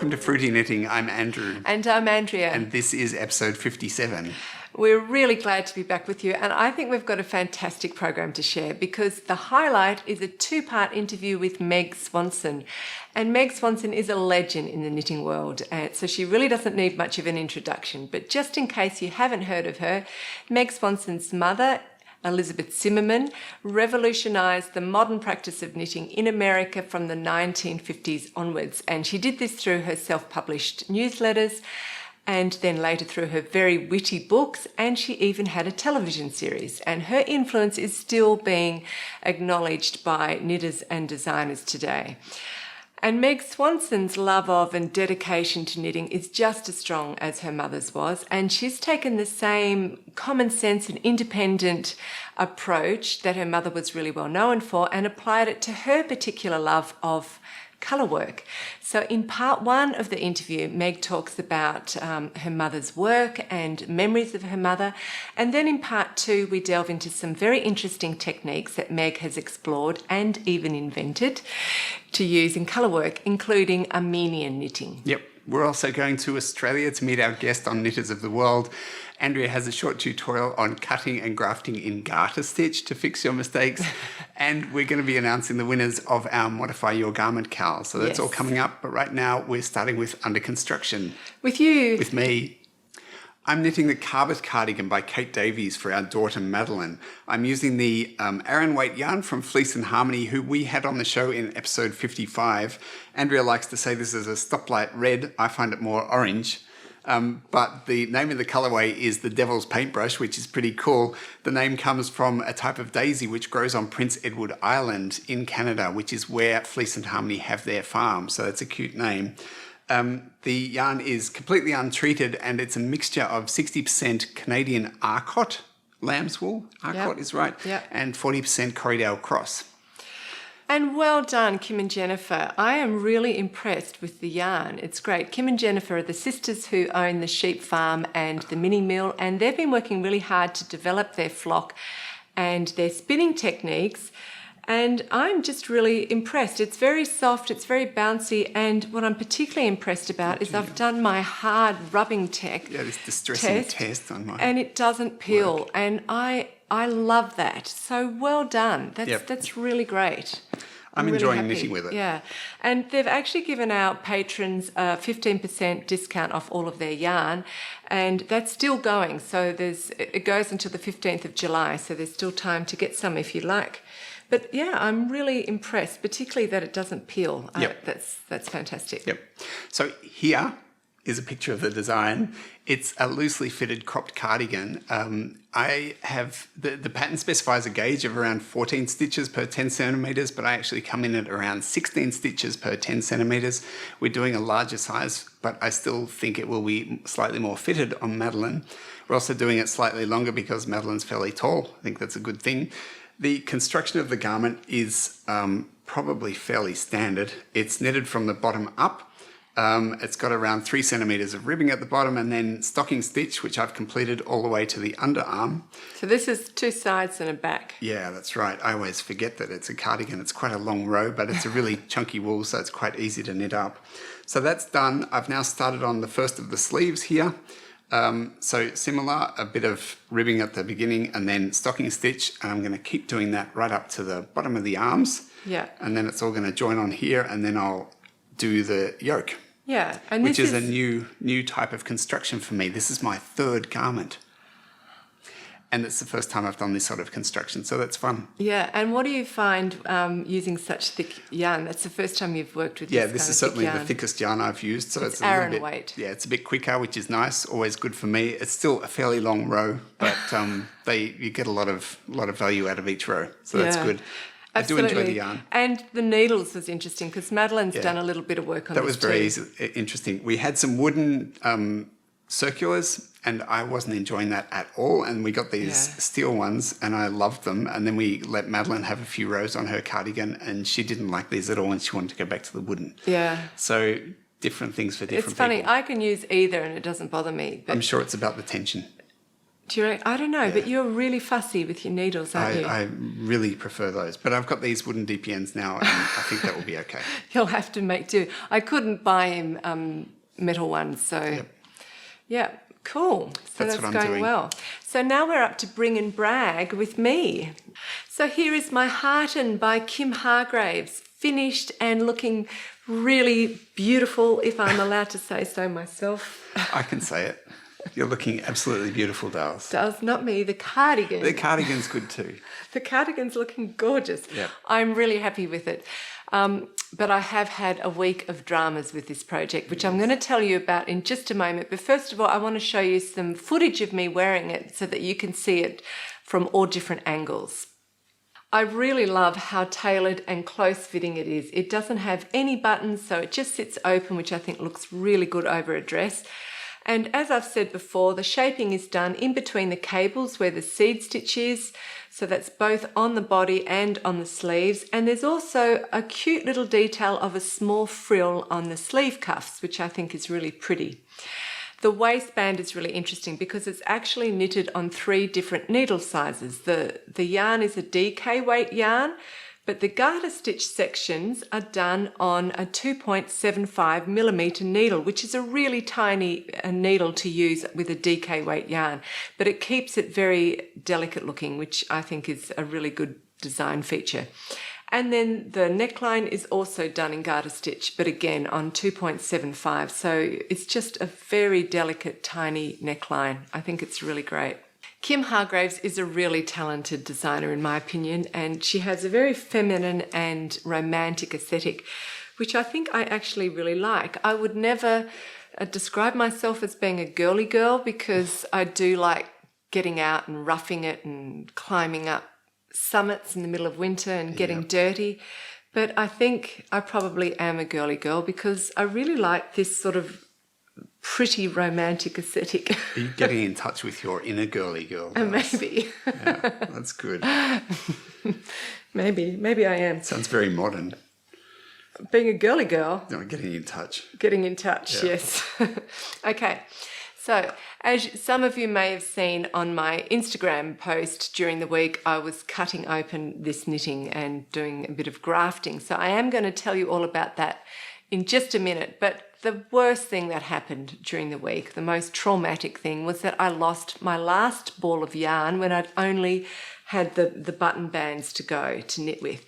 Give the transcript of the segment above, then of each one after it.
Welcome to Fruity Knitting. I'm Andrew. And I'm Andrea. And this is episode 57. We're really glad to be back with you, and I think we've got a fantastic program to share because the highlight is a two-part interview with Meg Swansen. And Meg Swansen is a legend in the knitting world, so she really doesn't need much of an introduction. But just in case you haven't heard of her, Meg Swansen's mother, Elizabeth Zimmermann, revolutionised the modern practice of knitting in America from the 1950s onwards. And she did this through her self-published newsletters, and then later through her very witty books, and she even had a television series. And her influence is still being acknowledged by knitters and designers today. And Meg Swansen's love of and dedication to knitting is just as strong as her mother's was, and she's taken the same common sense and independent approach that her mother was really well known for and applied it to her particular love of colourwork. So in part one of the interview, Meg talks about her mother's work and memories of her mother. And then in part two, we delve into some very interesting techniques that Meg has explored and even invented to use in colourwork, including Armenian knitting. Yep. We're also going to Australia to meet our guest on Knitters of the World. Andrea has a short tutorial on cutting and grafting in Garter Stitch to fix your mistakes. And we're going to be announcing the winners of our Modify Your Garment Cal. So that's all coming up. But right now we're starting with Under Construction. With you. With me. I'm knitting the Carpet Cardigan by Kate Davies for our daughter Madeline. I'm using the Aran weight yarn from Fleece and Harmony, who we had on the show in episode 55. Andrea likes to say this is a stoplight red. I find it more orange. But the name of the colorway is the Devil's Paintbrush, which is pretty cool. The name comes from a type of daisy which grows on Prince Edward Island in Canada, which is where Fleece and Harmony have their farm. So it's a cute name. The yarn is completely untreated, and it's a mixture of 60% Canadian Arcot, lamb's wool, Arcot is right, and 40% Corriedale Cross. And well done, Kim and Jennifer. I am really impressed with the yarn. It's great. Kim and Jennifer are the sisters who own the sheep farm and the mini mill, and they've been working really hard to develop their flock and their spinning techniques. And I'm just really impressed. It's very soft, it's very bouncy, and what I'm particularly impressed about is I've done my hard rubbing this distressing test on my and it doesn't peel, work. And I love that. So well done. That's really great. I'm really enjoying happy. knitting with it. Yeah. And they've actually given our patrons a 15% discount off all of their yarn, and that's still going. So it goes until the 15th of July, so there's still time to get some if you like. But yeah, I'm really impressed, particularly that it doesn't peel. That's fantastic. Yep. So here is a picture of the design. It's a loosely fitted cropped cardigan. I have the pattern specifies a gauge of around 14 stitches per 10 centimeters, but I actually come in at around 16 stitches per 10 centimeters. We're doing a larger size, but I still think it will be slightly more fitted on Madeline. We're also doing it slightly longer because Madeline's fairly tall. I think that's a good thing. The construction of the garment is probably fairly standard. It's knitted from the bottom up. It's got around 3 centimeters of ribbing at the bottom, and then stocking stitch, which I've completed all the way to the underarm. So this is 2 sides and a back. Yeah, that's right. I always forget that it's a cardigan. It's quite a long row, but it's a really chunky wool, so it's quite easy to knit up. So that's done. I've now started on the first of the sleeves here. So similar, a bit of ribbing at the beginning and then stocking stitch. And I'm going to keep doing that right up to the bottom of the arms. Yeah. And then it's all going to join on here, and then I'll do the yoke. Yeah. And which is a new type of construction for me. This is my third garment. And it's the first time I've done this sort of construction, so that's fun. Yeah, and what do you find using such thick yarn? That's the first time you've worked with this kind of thick yarn. Yeah, this is certainly the thickest yarn I've used. So it's a Aran little bit, weight. Yeah, it's a bit quicker, which is nice, always good for me. It's still a fairly long row, but you get a lot of value out of each row, so that's good. Absolutely. I do enjoy the yarn. And the needles was interesting because Madeline's done a little bit of work on this too. That was very interesting. We had some wooden circulars, and I wasn't enjoying that at all. And we got these steel ones, and I loved them. And then we let Madeline have a few rows on her cardigan, and she didn't like these at all, and she wanted to go back to the wooden. Yeah. So different things for different people. It's funny. I can use either, and it doesn't bother me. But I'm sure it's about the tension. I don't know, but you're really fussy with your needles, aren't you? I really prefer those. But I've got these wooden DPNs now, and I think that will be okay. You'll have to make do. I couldn't buy him metal ones, so yeah, cool. So that's what I'm going doing. well. So now we're up to Bring and Brag with me. So here is my Hearten by Kim Hargraves, finished and looking really beautiful, if I'm allowed to say so myself. I can say it. You're looking absolutely beautiful, Dales. Does not me, the cardigan. The cardigan's good too. The cardigan's looking gorgeous. Yeah. I'm really happy with it. But I have had a week of dramas with this project, which I'm going to tell you about in just a moment. But first of all, I want to show you some footage of me wearing it so that you can see it from all different angles. I really love how tailored and close-fitting it is. It doesn't have any buttons, so it just sits open, which I think looks really good over a dress. And as I've said before, the shaping is done in between the cables where the seed stitch is. So that's both on the body and on the sleeves. And there's also a cute little detail of a small frill on the sleeve cuffs, which I think is really pretty. The waistband is really interesting because it's actually knitted on 3 different needle sizes. The yarn is a DK weight yarn, but the garter stitch sections are done on a 2.75 millimetre needle, which is a really tiny needle to use with a DK weight yarn, but it keeps it very delicate looking, which I think is a really good design feature. And then the neckline is also done in garter stitch, but again on 2.75. So it's just a very delicate, tiny neckline. I think it's really great. Kim Hargraves is a really talented designer, in my opinion, and she has a very feminine and romantic aesthetic, which I think I actually really like. I would never describe myself as being a girly girl because I do like getting out and roughing it and climbing up summits in the middle of winter and getting dirty. But I think I probably am a girly girl because I really like this sort of pretty romantic aesthetic. Are you getting in touch with your inner girly girl? Maybe. Yeah, that's good. Maybe I am. Sounds very modern. Being a girly girl. No, getting in touch. Getting in touch, yes. Okay. So, as some of you may have seen on my Instagram post during the week, I was cutting open this knitting and doing a bit of grafting. So I am going to tell you all about that in just a minute. But the worst thing that happened during the week, the most traumatic thing, was that I lost my last ball of yarn when I'd only had the button bands to go to knit with.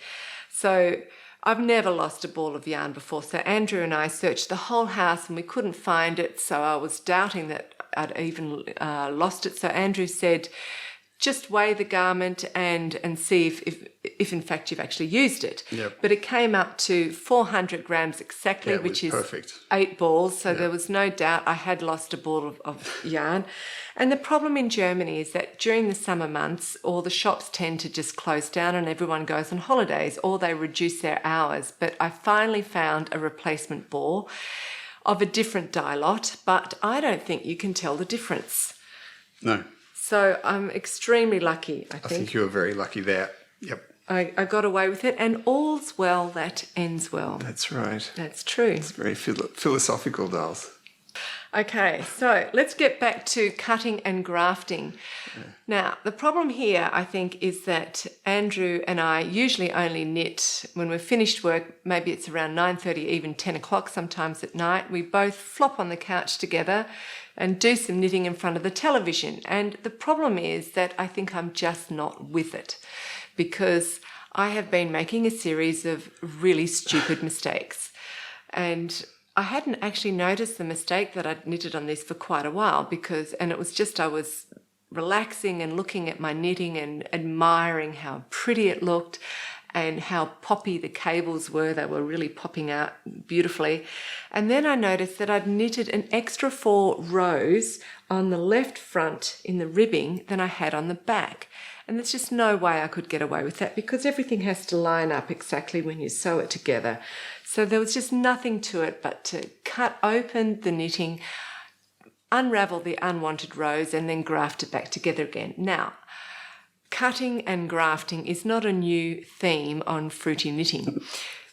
So I've never lost a ball of yarn before. So Andrew and I searched the whole house and we couldn't find it. So I was doubting that I'd even lost it. So Andrew said, just weigh the garment and see if in fact you've actually used it. Yep. But it came up to 400 grams exactly, which is perfect. 8 balls. So there was no doubt I had lost a ball of yarn. And the problem in Germany is that during the summer months, all the shops tend to just close down and everyone goes on holidays or they reduce their hours. But I finally found a replacement ball of a different dye lot, but I don't think you can tell the difference. No. So I'm extremely lucky, I think. I think you were very lucky there. Yep. I got away with it, and all's well that ends well. That's right. That's true. It's very philosophical, Dales. Okay, so let's get back to cutting and grafting. Yeah. Now, the problem here, I think, is that Andrew and I usually only knit when we're finished work. Maybe it's around 9:30, even 10 o'clock sometimes at night. We both flop on the couch together and do some knitting in front of the television. And the problem is that I think I'm just not with it because I have been making a series of really stupid mistakes. And I hadn't actually noticed the mistake that I'd knitted on this for quite a while and it was just I was relaxing and looking at my knitting and admiring how pretty it looked and how poppy the cables were. They were really popping out beautifully. And then I noticed that I'd knitted an extra 4 rows on the left front in the ribbing than I had on the back. And there's just no way I could get away with that because everything has to line up exactly when you sew it together. So there was just nothing to it but to cut open the knitting, unravel the unwanted rows, and then graft it back together again. Now, cutting and grafting is not a new theme on Fruity Knitting.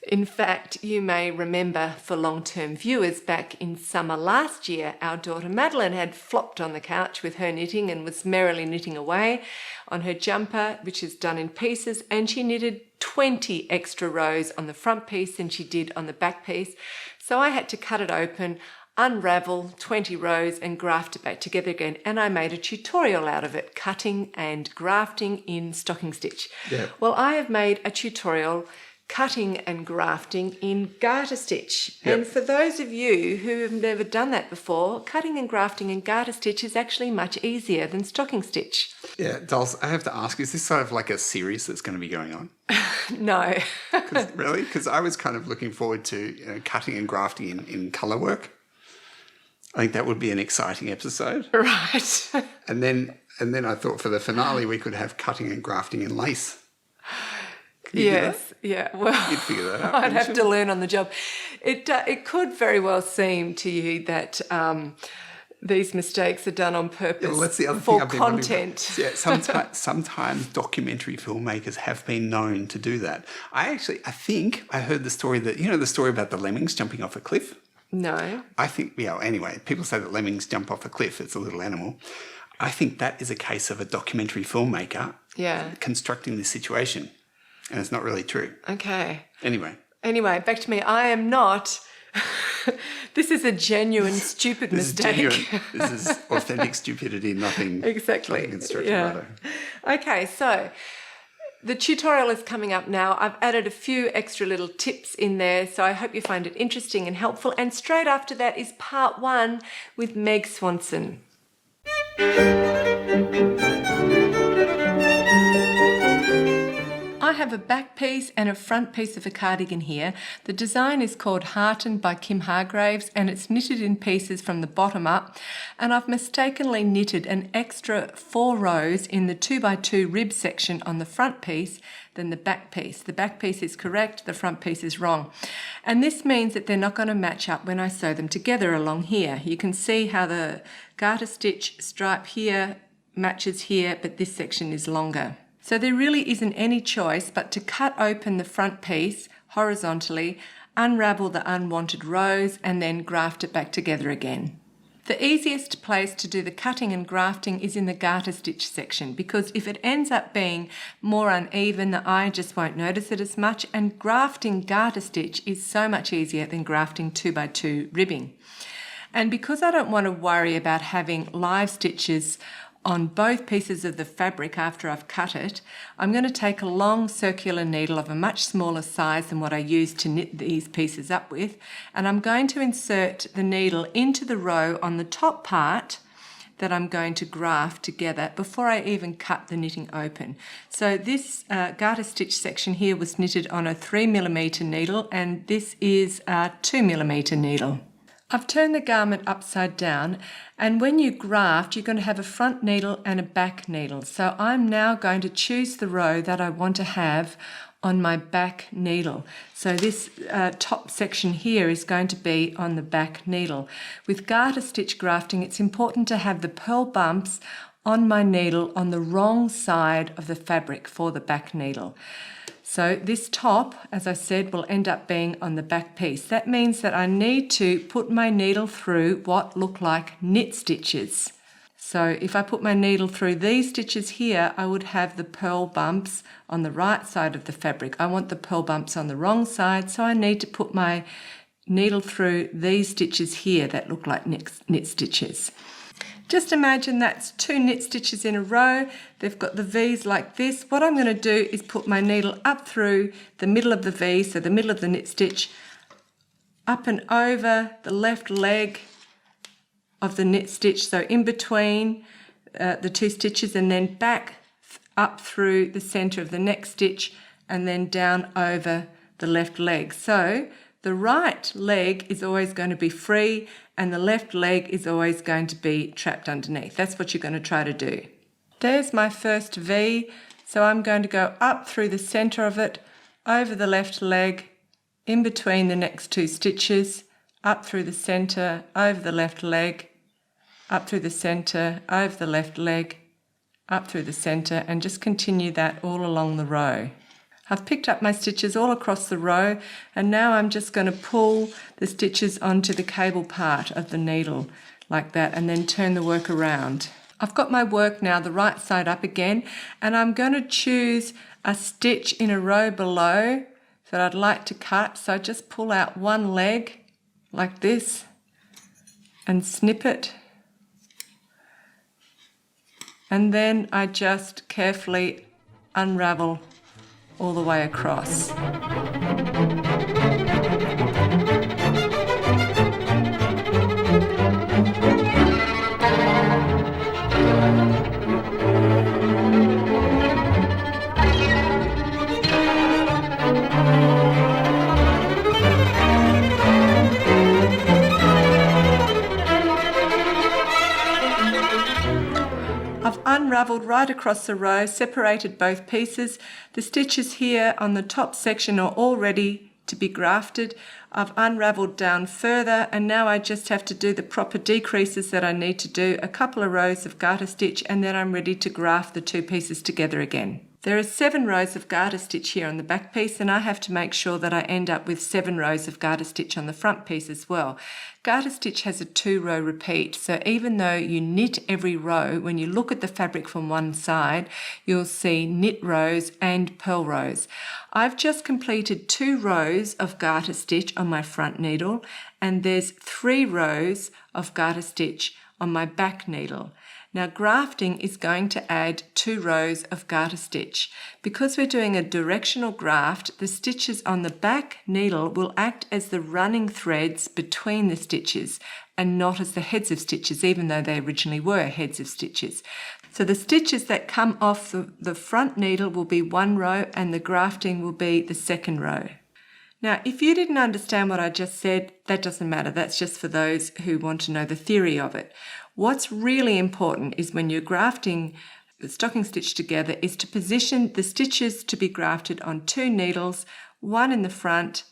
In fact, you may remember for long-term viewers back in summer last year, our daughter Madeline had flopped on the couch with her knitting and was merrily knitting away on her jumper, which is done in pieces, and she knitted 20 extra rows on the front piece than she did on the back piece. So I had to cut it open, unravel 20 rows and graft it back together again, and I made a tutorial out of it, cutting and grafting in stocking stitch. Yeah. Well, I have made a tutorial cutting and grafting in garter stitch. Yep. And for those of you who have never done that before, cutting and grafting in garter stitch is actually much easier than stocking stitch. Yeah, Dolls, I have to ask, is this sort of like a series that's going to be going on? No. Really? Because I was kind of looking forward to cutting and grafting in colourwork. I think that would be an exciting episode. Right. And then I thought for the finale we could have cutting and grafting in lace. Yes, yeah. Well, You'd figure that out. I'd have to learn on the job. It could very well seem to you that these mistakes are done on purpose Well, that's the other for thing I've been content. Yeah, sometimes documentary filmmakers have been known to do that. I think I heard the story the story about the lemmings jumping off a cliff? No. I think, anyway, people say that lemmings jump off a cliff. It's a little animal. I think that is a case of a documentary filmmaker constructing this situation. And it's not really true. Okay. Anyway, back to me. I am not. This is a genuine stupid mistake. This is authentic stupidity, nothing. Exactly. Nothing constructive. Okay, so the tutorial is coming up now. I've added a few extra little tips in there, so I hope you find it interesting and helpful. And straight after that is part 1 with Meg Swansen. I have a back piece and a front piece of a cardigan here. The design is called Heartened by Kim Hargraves, and it's knitted in pieces from the bottom up, and I've mistakenly knitted an extra 4 rows in the 2x2 rib section on the front piece than the back piece. The back piece is correct, the front piece is wrong. And this means that they're not going to match up when I sew them together along here. You can see how the garter stitch stripe here matches here, but this section is longer. So there really isn't any choice but to cut open the front piece horizontally, unravel the unwanted rows, and then graft it back together again. The easiest place to do the cutting and grafting is in the garter stitch section, because if it ends up being more uneven, the eye just won't notice it as much, and grafting garter stitch is so much easier than grafting 2x2 ribbing. And because I don't want to worry about having live stitches on both pieces of the fabric after I've cut it, I'm going to take a long circular needle of a much smaller size than what I used to knit these pieces up with, and I'm going to insert the needle into the row on the top part that I'm going to graft together before I even cut the knitting open. So this garter stitch section here was knitted on a 3mm needle, and this is a 2mm needle. I've turned the garment upside down, and when you graft, you're going to have a front needle and a back needle. So I'm now going to choose the row that I want to have on my back needle. So this top section here is going to be on the back needle. With garter stitch grafting, it's important to have the purl bumps on my needle on the wrong side of the fabric for the back needle. So this top, as I said, will end up being on the back piece. That means that I need to put my needle through what look like knit stitches. So if I put my needle through these stitches here, I would have the purl bumps on the right side of the fabric. I want the purl bumps on the wrong side, so I need to put my needle through these stitches here that look like knit stitches. Just imagine that's 2 knit stitches in a row. They've got the V's like this. What I'm going to do is put my needle up through the middle of the V, so the middle of the knit stitch, up and over the left leg of the knit stitch, so in between the 2 stitches, and then back up through the centre of the next stitch, and then down over the left leg. So the right leg is always going to be free, and the left leg is always going to be trapped underneath. That's what you're going to try to do. There's my first V, so I'm going to go up through the centre of it, over the left leg, in between the next 2 stitches, up through the centre, over the left leg, up through the centre, over the left leg, up through the centre, and just continue that all along the row. I've picked up my stitches all across the row, and now I'm just going to pull the stitches onto the cable part of the needle like that, and then turn the work around. I've got my work now the right side up again, and I'm going to choose a stitch in a row below that I'd like to cut. So I just pull out one leg like this and snip it, and then I just carefully unravel all the way across. Unraveled right across the row, separated both pieces. The stitches here on the top section are all ready to be grafted. I've unraveled down further, and now I just have to do the proper decreases that I need to do, a couple of rows of garter stitch, and then I'm ready to graft the two pieces together again. There are 7 rows of garter stitch here on the back piece, and I have to make sure that I end up with 7 rows of garter stitch on the front piece as well. Garter stitch has a 2-row repeat, so even though you knit every row, when you look at the fabric from one side, you'll see knit rows and purl rows. I've just completed 2 rows of garter stitch on my front needle, and there's 3 rows of garter stitch on my back needle. Now grafting is going to add 2 rows of garter stitch. Because we're doing a directional graft, the stitches on the back needle will act as the running threads between the stitches and not as the heads of stitches, even though they originally were heads of stitches. So the stitches that come off the front needle will be 1 row, and the grafting will be the 2nd row. Now, if you didn't understand what I just said, that doesn't matter. That's just for those who want to know the theory of it. What's really important is when you're grafting the stocking stitch together is to position the stitches to be grafted on 2 needles, 1 in the front,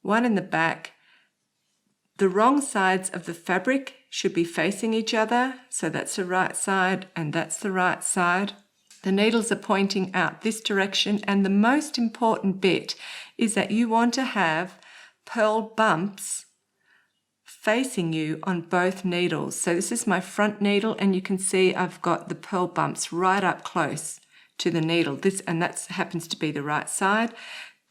1 in the back. The wrong sides of the fabric should be facing each other, so that's the right side and that's the right side. The needles are pointing out this direction, and the most important bit is that you want to have purl bumps facing you on both needles. So this is my front needle, and you can see I've got the purl bumps right up close to the needle. And that happens to be the right side.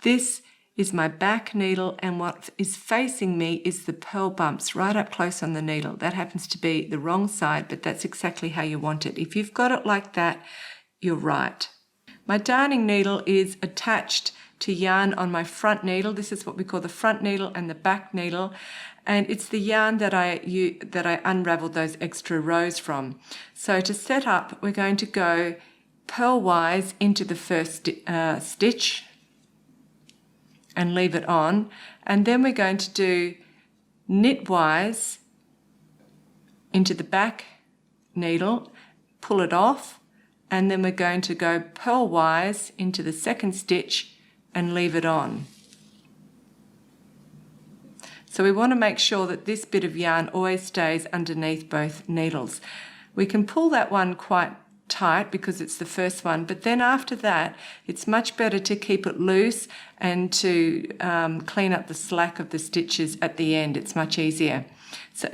This is my back needle, and what is facing me is the purl bumps right up close on the needle. That happens to be the wrong side, but that's exactly how you want it. If you've got it like that, you're right. My darning needle is attached to yarn on my front needle. This is what we call the front needle and the back needle, and it's the yarn that I unraveled those extra rows from. So to set up, we're going to go purlwise into the first stitch and leave it on, and then we're going to do knitwise into the back needle, pull it off, and then we're going to go purlwise into the 2nd stitch and leave it on. So we want to make sure that this bit of yarn always stays underneath both needles. We can pull that one quite tight because it's the first one, but then after that it's much better to keep it loose and to clean up the slack of the stitches at the end. It's much easier.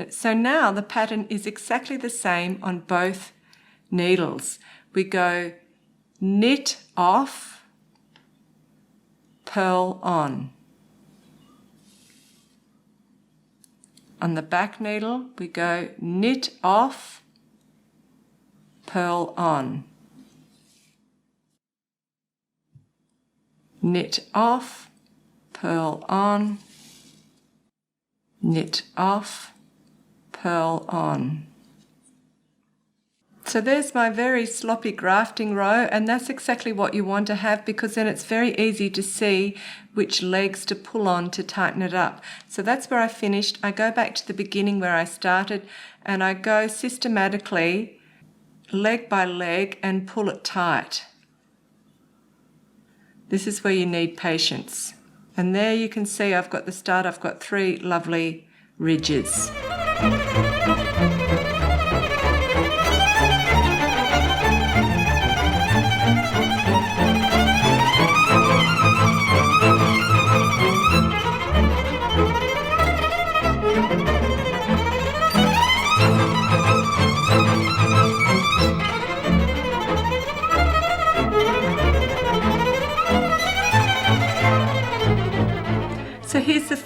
So now the pattern is exactly the same on both needles. We go knit off, purl on. On the back needle, we go knit off, purl on. Knit off, purl on, knit off, purl on. So there's my very sloppy grafting row, and that's exactly what you want to have, because then it's very easy to see which legs to pull on to tighten it up. So that's where I finished. I go back to the beginning where I started, and I go systematically leg by leg and pull it tight. This is where you need patience. And there you can see I've got the start. I've got 3 lovely ridges.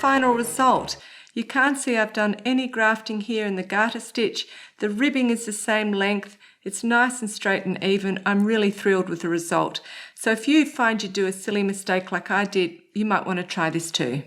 final result. You can't see I've done any grafting here in the garter stitch. The ribbing is the same length. It's nice and straight and even. I'm really thrilled with the result. So if you find you do a silly mistake like I did, you might want to try this too.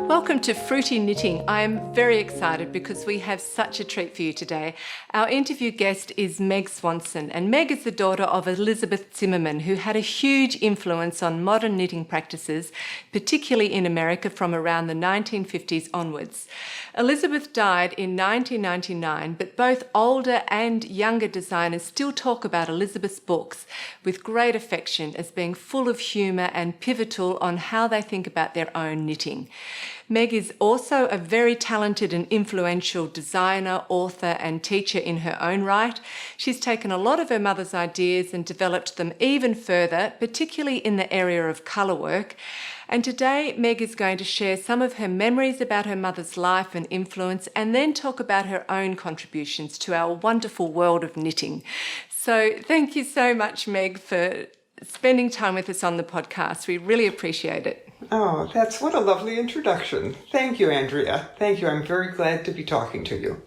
Welcome to Fruity Knitting. I am very excited because we have such a treat for you today. Our interview guest is Meg Swansen, and Meg is the daughter of Elizabeth Zimmermann, who had a huge influence on modern knitting practices, particularly in America from around the 1950s onwards. Elizabeth died in 1999, but both older and younger designers still talk about Elizabeth's books with great affection as being full of humour and pivotal on how they think about their own knitting. Meg is also a very talented and influential designer, author and teacher in her own right. She's taken a lot of her mother's ideas and developed them even further, particularly in the area of colourwork. And today, Meg is going to share some of her memories about her mother's life and influence, and then talk about her own contributions to our wonderful world of knitting. So thank you so much, Meg, for spending time with us on the podcast. We really appreciate it. Oh, what a lovely introduction. Thank you, Andrea. Thank you. I'm very glad to be talking to you.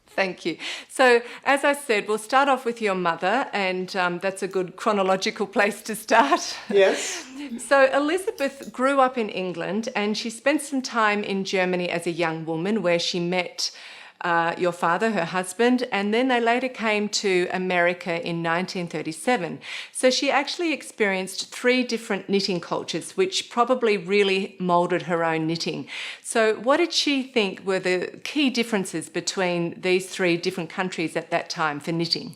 Thank you. So, as I said, we'll start off with your mother, and that's a good chronological place to start. Yes. So, Elizabeth grew up in England, and she spent some time in Germany as a young woman where she met your father, her husband, and then they later came to America in 1937. So she actually experienced 3 different knitting cultures, which probably really moulded her own knitting. So what did she think were the key differences between these 3 different countries at that time for knitting?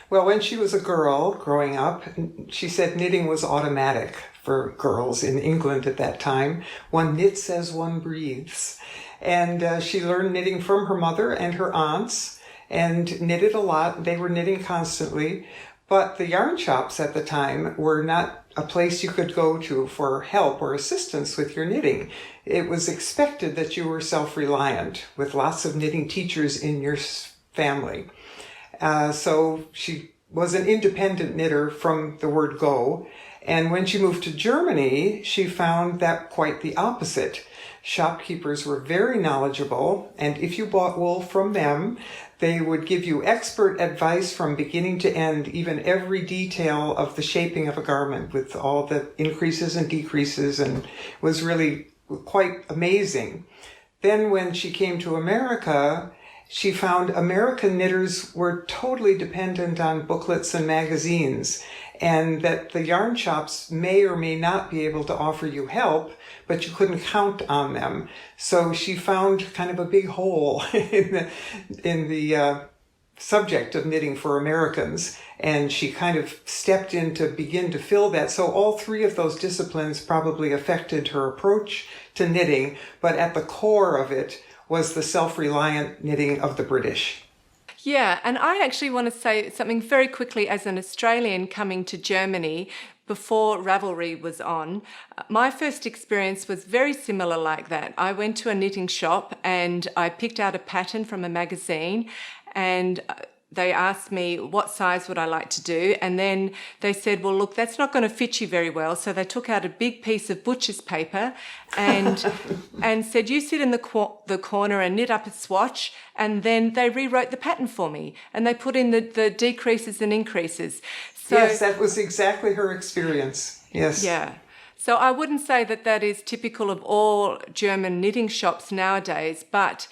Well, when she was a girl growing up, she said knitting was automatic for girls in England at that time. One knits as one breathes. And she learned knitting from her mother and her aunts and knitted a lot. They were knitting constantly. But the yarn shops at the time were not a place you could go to for help or assistance with your knitting. It was expected that you were self-reliant with lots of knitting teachers in your family. So she was an independent knitter from the word go. And when she moved to Germany, she found that quite the opposite. Shopkeepers were very knowledgeable, and if you bought wool from them, they would give you expert advice from beginning to end, even every detail of the shaping of a garment with all the increases and decreases, and was really quite amazing. Then when she came to America, she found American knitters were totally dependent on booklets and magazines, and that the yarn shops may or may not be able to offer you help, but you couldn't count on them. So she found kind of a big hole in the subject of knitting for Americans, and she kind of stepped in to begin to fill that. So all 3 of those disciplines probably affected her approach to knitting, but at the core of it was the self-reliant knitting of the British. Yeah, and I actually want to say something very quickly as an Australian coming to Germany before Ravelry was on. My first experience was very similar like that. I went to a knitting shop and I picked out a pattern from a magazine, and they asked me what size would I like to do, and then they said, well, look, that's not going to fit you very well. So they took out a big piece of butcher's paper and and said, you sit in the corner and knit up a swatch, and then they rewrote the pattern for me, and they put in the decreases and increases. So, yes, that was exactly her experience. Yes. Yeah. So I wouldn't say that is typical of all German knitting shops nowadays, but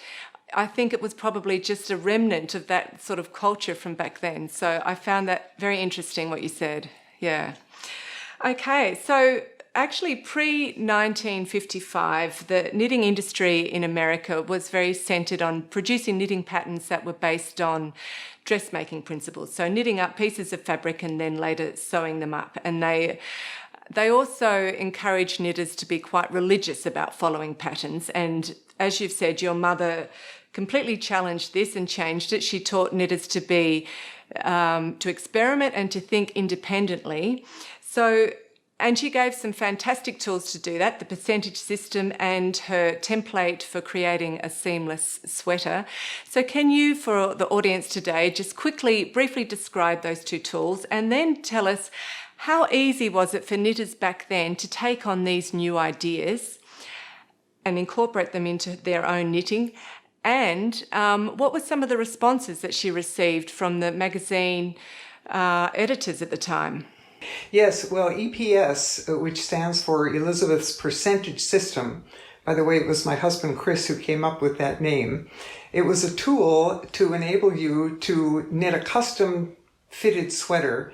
I think it was probably just a remnant of that sort of culture from back then. So I found that very interesting what you said. Yeah. Okay, so actually pre-1955, the knitting industry in America was very centred on producing knitting patterns that were based on dressmaking principles. So knitting up pieces of fabric and then later sewing them up. And they also encouraged knitters to be quite religious about following patterns. And as you've said, your mother completely challenged this and changed it. She taught knitters to experiment and to think independently. And she gave some fantastic tools to do that, the percentage system and her template for creating a seamless sweater. So can you, for the audience today, just briefly describe those two tools and then tell us how easy was it for knitters back then to take on these new ideas and incorporate them into their own knitting? And what were some of the responses that she received from the magazine editors at the time? Yes, well, EPS, which stands for Elizabeth's Percentage System, by the way, it was my husband Chris who came up with that name. It was a tool to enable you to knit a custom fitted sweater.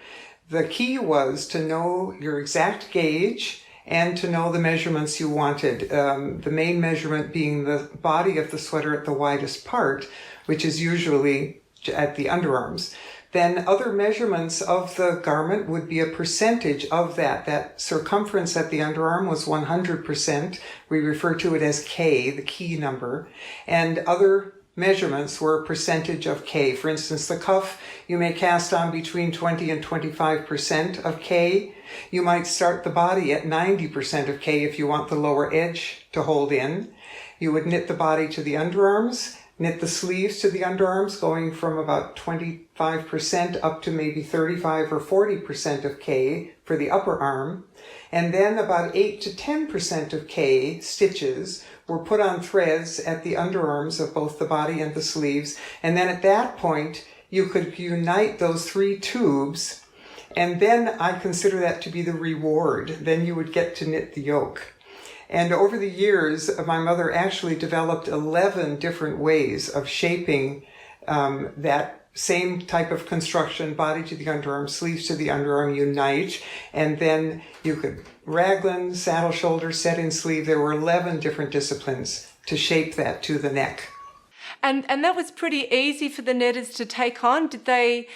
The key was to know your exact gauge and to know the measurements you wanted. The main measurement being the body of the sweater at the widest part, which is usually at the underarms. Then other measurements of the garment would be a percentage of that. That circumference at the underarm was 100%. We refer to it as K, the key number. And other measurements were a percentage of K. For instance, the cuff, you may cast on between 20 and 25% of K. You might start the body at 90% of K if you want the lower edge to hold in. You would knit the body to the underarms, knit the sleeves to the underarms, going from about 25% up to maybe 35 or 40% of K for the upper arm. And then about 8 to 10% of K stitches were put on threads at the underarms of both the body and the sleeves. And then at that point, you could unite those three tubes. And then I consider that to be the reward. Then you would get to knit the yoke. And over the years, my mother actually developed 11 different ways of shaping that same type of construction, body to the underarm, sleeves to the underarm, unite. And then you could raglan, saddle shoulder, set-in sleeve. There were 11 different disciplines to shape that to the neck. And that was pretty easy for the knitters to take on. Did they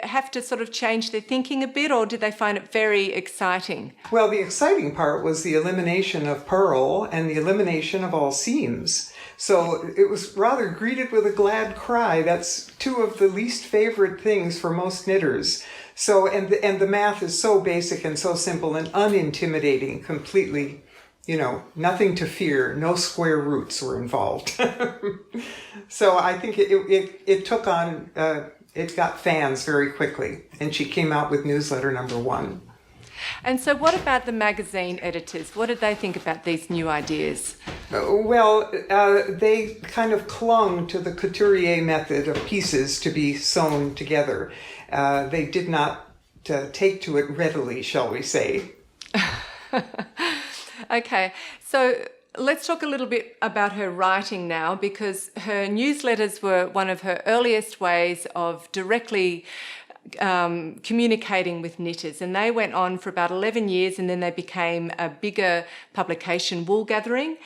have to sort of change their thinking a bit, or did they find it very exciting? Well, the exciting part was the elimination of purl and the elimination of all seams. So it was rather greeted with a glad cry. That's two of the least favorite things for most knitters. So, and the math is so basic and so simple and unintimidating, completely. Nothing to fear. No square roots were involved. So I think it took on, it got fans very quickly. And she came out with newsletter number 1. And so what about the magazine editors? What did they think about these new ideas? Well, they kind of clung to the couturier method of pieces to be sewn together. They did not take to it readily, shall we say. Okay, so let's talk a little bit about her writing now, because her newsletters were one of her earliest ways of directly communicating with knitters, and they went on for about 11 years, and then they became a bigger publication, Wool Gathering.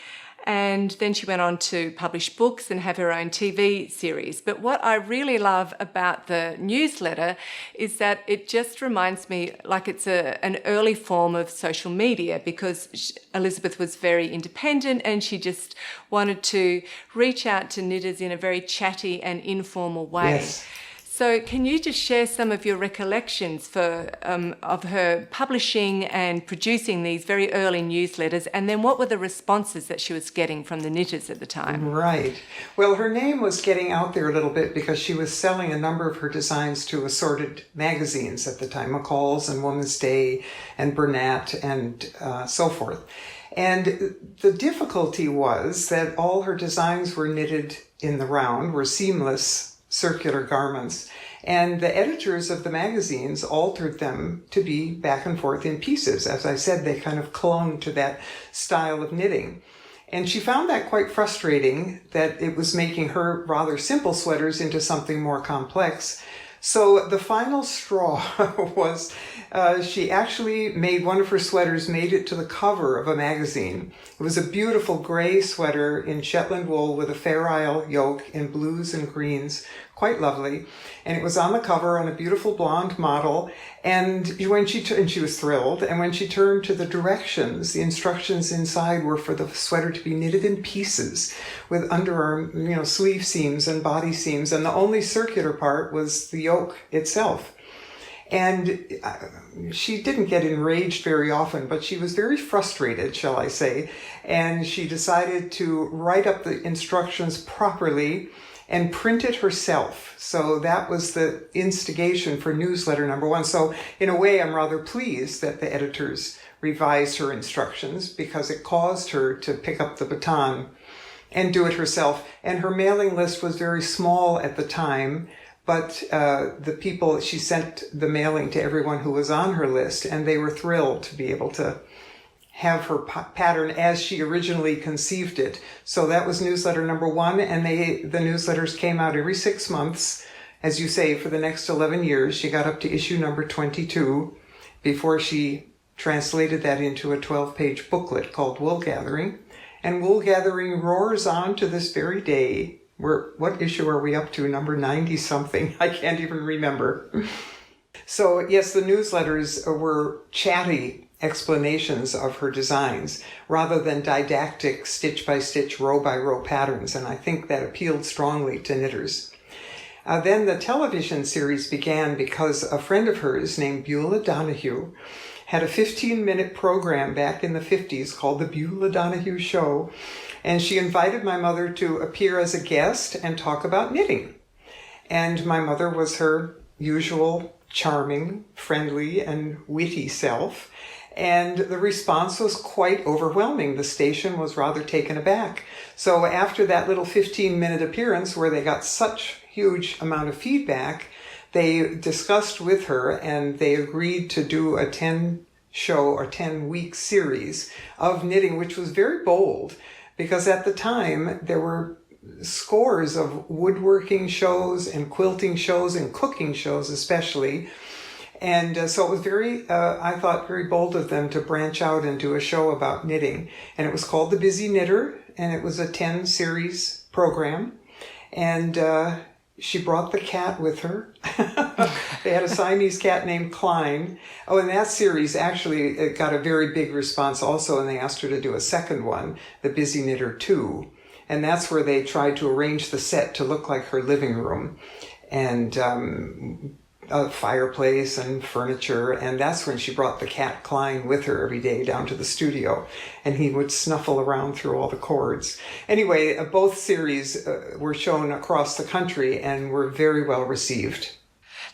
And then she went on to publish books and have her own TV series. But what I really love about the newsletter is that it just reminds me like it's an early form of social media, because Elizabeth was very independent and she just wanted to reach out to knitters in a very chatty and informal way. Yes. So can you just share some of your recollections of her publishing and producing these very early newsletters, and then what were the responses that she was getting from the knitters at the time? Right. Well, her name was getting out there a little bit because she was selling a number of her designs to assorted magazines at the time, McCall's and Woman's Day and Burnett and so forth. And the difficulty was that all her designs were knitted in the round, were seamless circular garments, and the editors of the magazines altered them to be back and forth in pieces. As I said, they kind of clung to that style of knitting. And she found that quite frustrating, that it was making her rather simple sweaters into something more complex. So the final straw was she actually made one of her sweaters, made it to the cover of a magazine. It was a beautiful gray sweater in Shetland wool with a Fair Isle yoke in blues and greens, quite lovely. And it was on the cover on a beautiful blonde model. And when she was thrilled. And when she turned to the directions, the instructions inside were for the sweater to be knitted in pieces with underarm, sleeve seams and body seams. And the only circular part was the yoke itself. And she didn't get enraged very often, but she was very frustrated, shall I say. And she decided to write up the instructions properly and print it herself. So that was the instigation for newsletter number 1. So in a way, I'm rather pleased that the editors revised her instructions because it caused her to pick up the baton and do it herself. And her mailing list was very small at the time, but she sent the mailing to everyone who was on her list, and they were thrilled to be able to have her pattern as she originally conceived it. So that was newsletter number 1, and the newsletters came out every 6 months, as you say, for the next 11 years. She got up to issue number 22 before she translated that into a 12-page booklet called Wool Gathering. And Wool Gathering roars on to this very day. What issue are we up to? Number 90-something. I can't even remember. So yes, the newsletters were chatty explanations of her designs rather than didactic stitch-by-stitch, row-by-row patterns, and I think that appealed strongly to knitters. Then the television series began because a friend of hers named Beulah Donahue had a 15-minute program back in the 50s called The Beulah Donahue Show, and she invited my mother to appear as a guest and talk about knitting. And my mother was her usual charming, friendly, and witty self. And the response was quite overwhelming. The station was rather taken aback. So after that little 15-minute appearance where they got such huge amount of feedback, they discussed with her and they agreed to do a 10-show or 10-week series of knitting, which was very bold because at the time there were scores of woodworking shows and quilting shows and cooking shows especially. And so it was I thought, very bold of them to branch out and do a show about knitting. And it was called The Busy Knitter, and it was a 10-series program. And she brought the cat with her. They had a Siamese cat named Klein. Oh, and that series actually it got a very big response also, and they asked her to do a second one, The Busy Knitter 2. And that's where they tried to arrange the set to look like her living room. And a fireplace and furniture, and that's when she brought the cat Klein with her every day down to the studio, and he would snuffle around through all the cords. Anyway, both series were shown across the country and were very well received.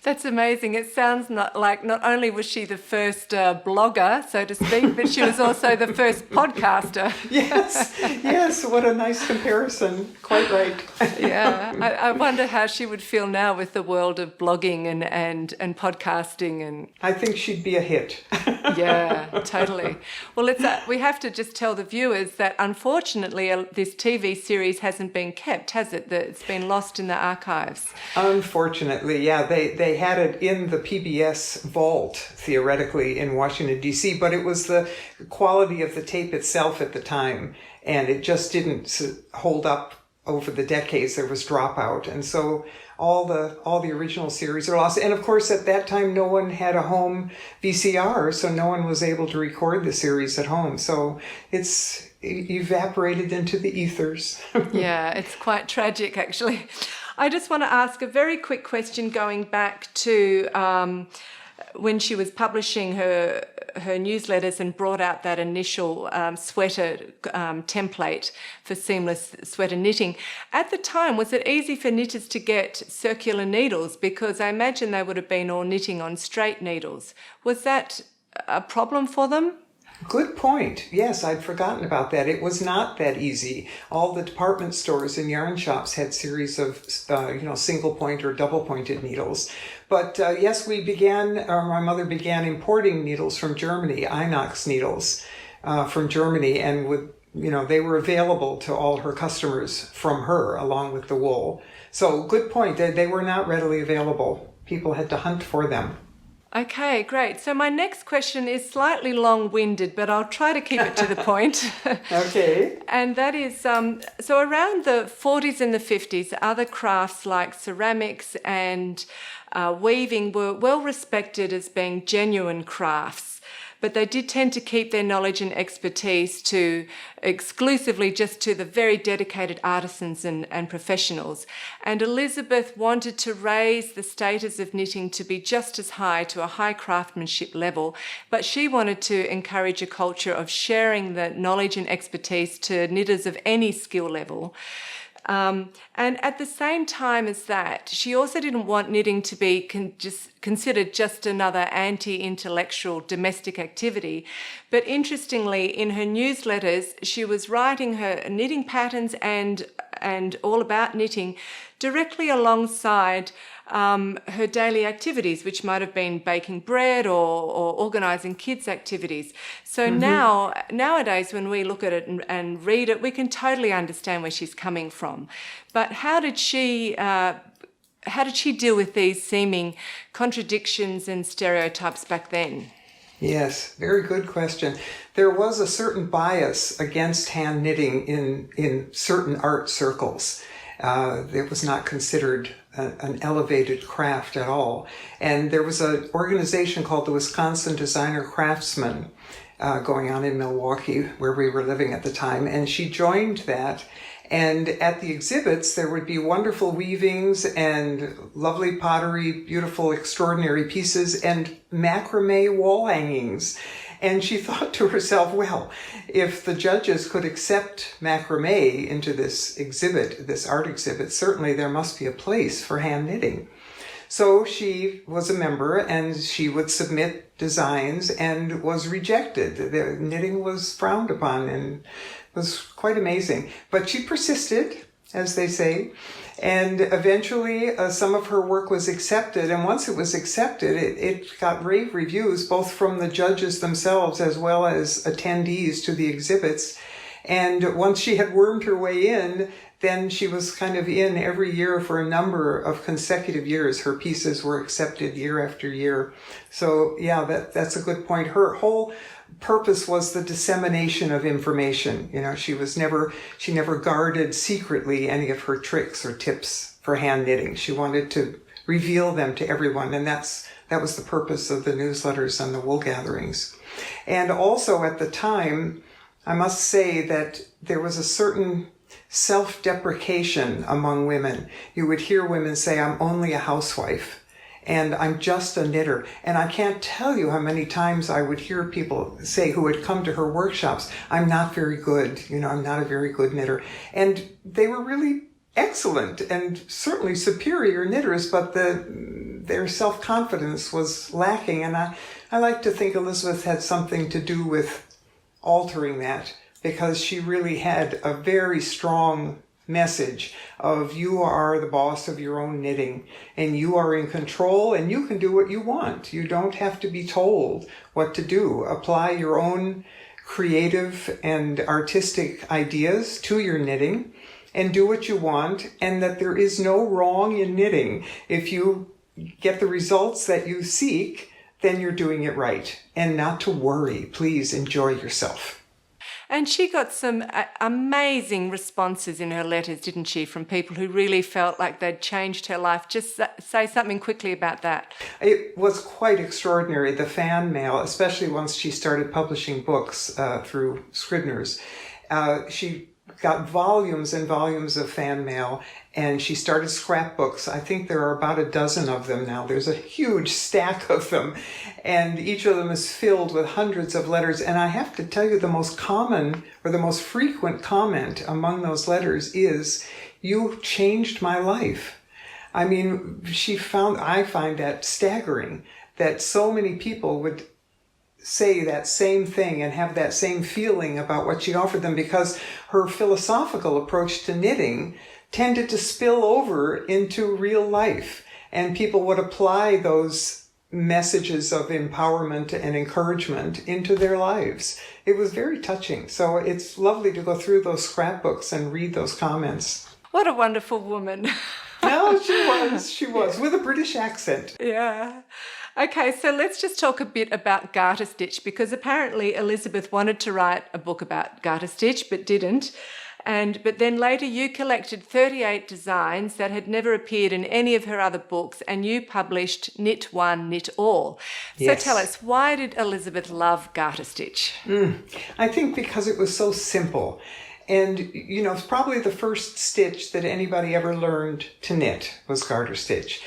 That's amazing. It sounds not only was she the first blogger, so to speak, but she was also the first podcaster. Yes, what a nice comparison. Quite right. Yeah, I wonder how she would feel now with the world of blogging and podcasting. And I think she'd be a hit. Yeah, totally. Well, we have to just tell the viewers that unfortunately this TV series hasn't been kept, has it? That it's been lost in the archives. Unfortunately, yeah. They had it in the PBS vault, theoretically, in Washington, D.C., but it was the quality of the tape itself at the time, and it just didn't hold up over the decades. There was dropout, and so all the original series are lost. And of course, at that time, no one had a home VCR, so no one was able to record the series at home. So it's evaporated into the ethers. Yeah, it's quite tragic, actually. I just want to ask a very quick question going back to when she was publishing her newsletters and brought out that initial sweater template for seamless sweater knitting. At the time, was it easy for knitters to get circular needles? Because I imagine they would have been all knitting on straight needles. Was that a problem for them? Good point. Yes, I'd forgotten about that. It was not that easy. All the department stores and yarn shops had series of, single point or double pointed needles. But yes, my mother began importing needles from Germany, Inox needles from Germany, and they were available to all her customers from her along with the wool. So good point. They were not readily available. people had to hunt for them. Okay, great. So my next question is slightly long-winded, but I'll try to keep it to the point. Okay. And that is, so around the 40s and the 50s, other crafts like ceramics and weaving were well respected as being genuine crafts. But they did tend to keep their knowledge and expertise to exclusively just to the very dedicated artisans and professionals. And Elizabeth wanted to raise the status of knitting to be just as high, to a high craftsmanship level, but she wanted to encourage a culture of sharing the knowledge and expertise to knitters of any skill level. And at the same time as that, she also didn't want knitting to be considered just another anti-intellectual domestic activity. But interestingly, in her newsletters, she was writing her knitting patterns and all about knitting directly alongside her daily activities, which might have been baking bread or organising kids' activities. So nowadays, when we look at it and read it, we can totally understand where she's coming from. But how did she deal with these seeming contradictions and stereotypes back then? Yes, very good question. There was a certain bias against hand knitting in certain art circles. It was not considered an elevated craft at all. And there was an organization called the Wisconsin Designer Craftsmen going on in Milwaukee, where we were living at the time. And she joined that. And at the exhibits, there would be wonderful weavings and lovely pottery, beautiful, extraordinary pieces, and macrame wall hangings. And she thought to herself, well, if the judges could accept macrame into this exhibit, this art exhibit, certainly there must be a place for hand knitting. So she was a member and she would submit designs and was rejected. The knitting was frowned upon and was quite amazing. But she persisted, as they say, and eventually some of her work was accepted. And once it was accepted, it got rave reviews, both from the judges themselves as well as attendees to the exhibits. And once she had wormed her way in, then she was kind of in every year for a number of consecutive years. Her pieces were accepted year after year. So yeah, that's a good point. Her whole purpose was the dissemination of information. You know, she never guarded secretly any of her tricks or tips for hand knitting. She wanted to reveal them to everyone, and that was the purpose of the newsletters and the wool gatherings. And also at the time, I must say that there was a certain self-deprecation among women. You would hear women say, "I'm only a housewife," and "I'm just a knitter." And I can't tell you how many times I would hear people say who had come to her workshops, "I'm not very good, I'm not a very good knitter." And they were really excellent and certainly superior knitters, but their self-confidence was lacking. And I like to think Elizabeth had something to do with altering that, because she really had a very strong message of you are the boss of your own knitting and you are in control and you can do what you want. You don't have to be told what to do. Apply your own creative and artistic ideas to your knitting and do what you want, and that there is no wrong in knitting. If you get the results that you seek, then you're doing it right. And not to worry. Please enjoy yourself. And she got some amazing responses in her letters, didn't she, from people who really felt like they'd changed her life. Just say something quickly about that. It was quite extraordinary, the fan mail, especially once she started publishing books through Scribner's. She got volumes and volumes of fan mail, and she started scrapbooks. I think there are about a dozen of them now. There's a huge stack of them, and each of them is filled with hundreds of letters. And I have to tell you, the most common or the most frequent comment among those letters is, "You changed my life." I mean, I find that staggering, that so many people would say that same thing and have that same feeling about what she offered them, because her philosophical approach to knitting tended to spill over into real life, and people would apply those messages of empowerment and encouragement into their lives. It was very touching. So it's lovely to go through those scrapbooks and read those comments. What a wonderful woman. No, she was, with a British accent. Yeah. Okay, so let's just talk a bit about Garter Stitch, because apparently Elizabeth wanted to write a book about Garter Stitch but didn't. But then later you collected 38 designs that had never appeared in any of her other books, and you published Knit One, Knit All. Yes. So tell us, why did Elizabeth love Garter Stitch? I think because it was so simple. And, it's probably the first stitch that anybody ever learned to knit was garter stitch.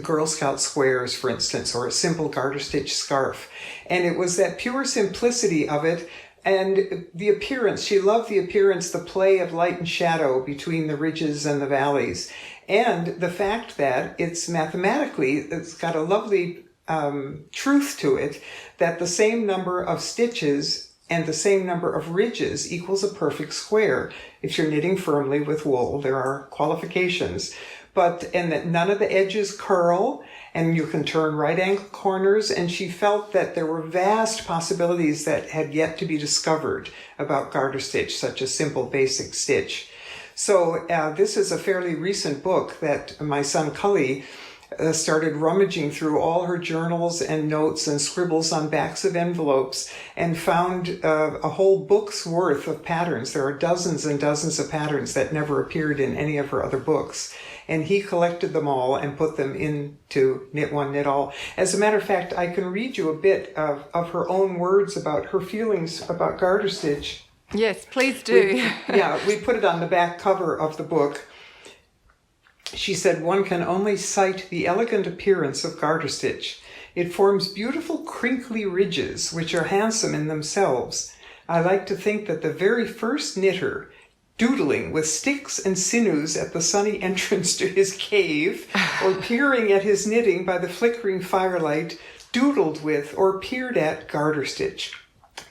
Girl Scout squares, for instance, or a simple garter stitch scarf. And it was that pure simplicity of it. And the appearance, she loved the appearance, the play of light and shadow between the ridges and the valleys. And the fact that it's got a lovely truth to it, that the same number of stitches and the same number of ridges equals a perfect square. If you're knitting firmly with wool, there are qualifications. And that none of the edges curl, and you can turn right angle corners, and she felt that there were vast possibilities that had yet to be discovered about garter stitch, such a simple basic stitch. So this is a fairly recent book that my son Cully started rummaging through all her journals and notes and scribbles on backs of envelopes and found a whole book's worth of patterns. There are dozens and dozens of patterns that never appeared in any of her other books. And he collected them all and put them into Knit One, Knit All. As a matter of fact, I can read you a bit of her own words about her feelings about garter stitch. Yes, please do. We put it on the back cover of the book. She said, "One can only cite the elegant appearance of garter stitch. It forms beautiful crinkly ridges, which are handsome in themselves. I like to think that the very first knitter, doodling with sticks and sinews at the sunny entrance to his cave, or peering at his knitting by the flickering firelight, doodled with or peered at garter stitch.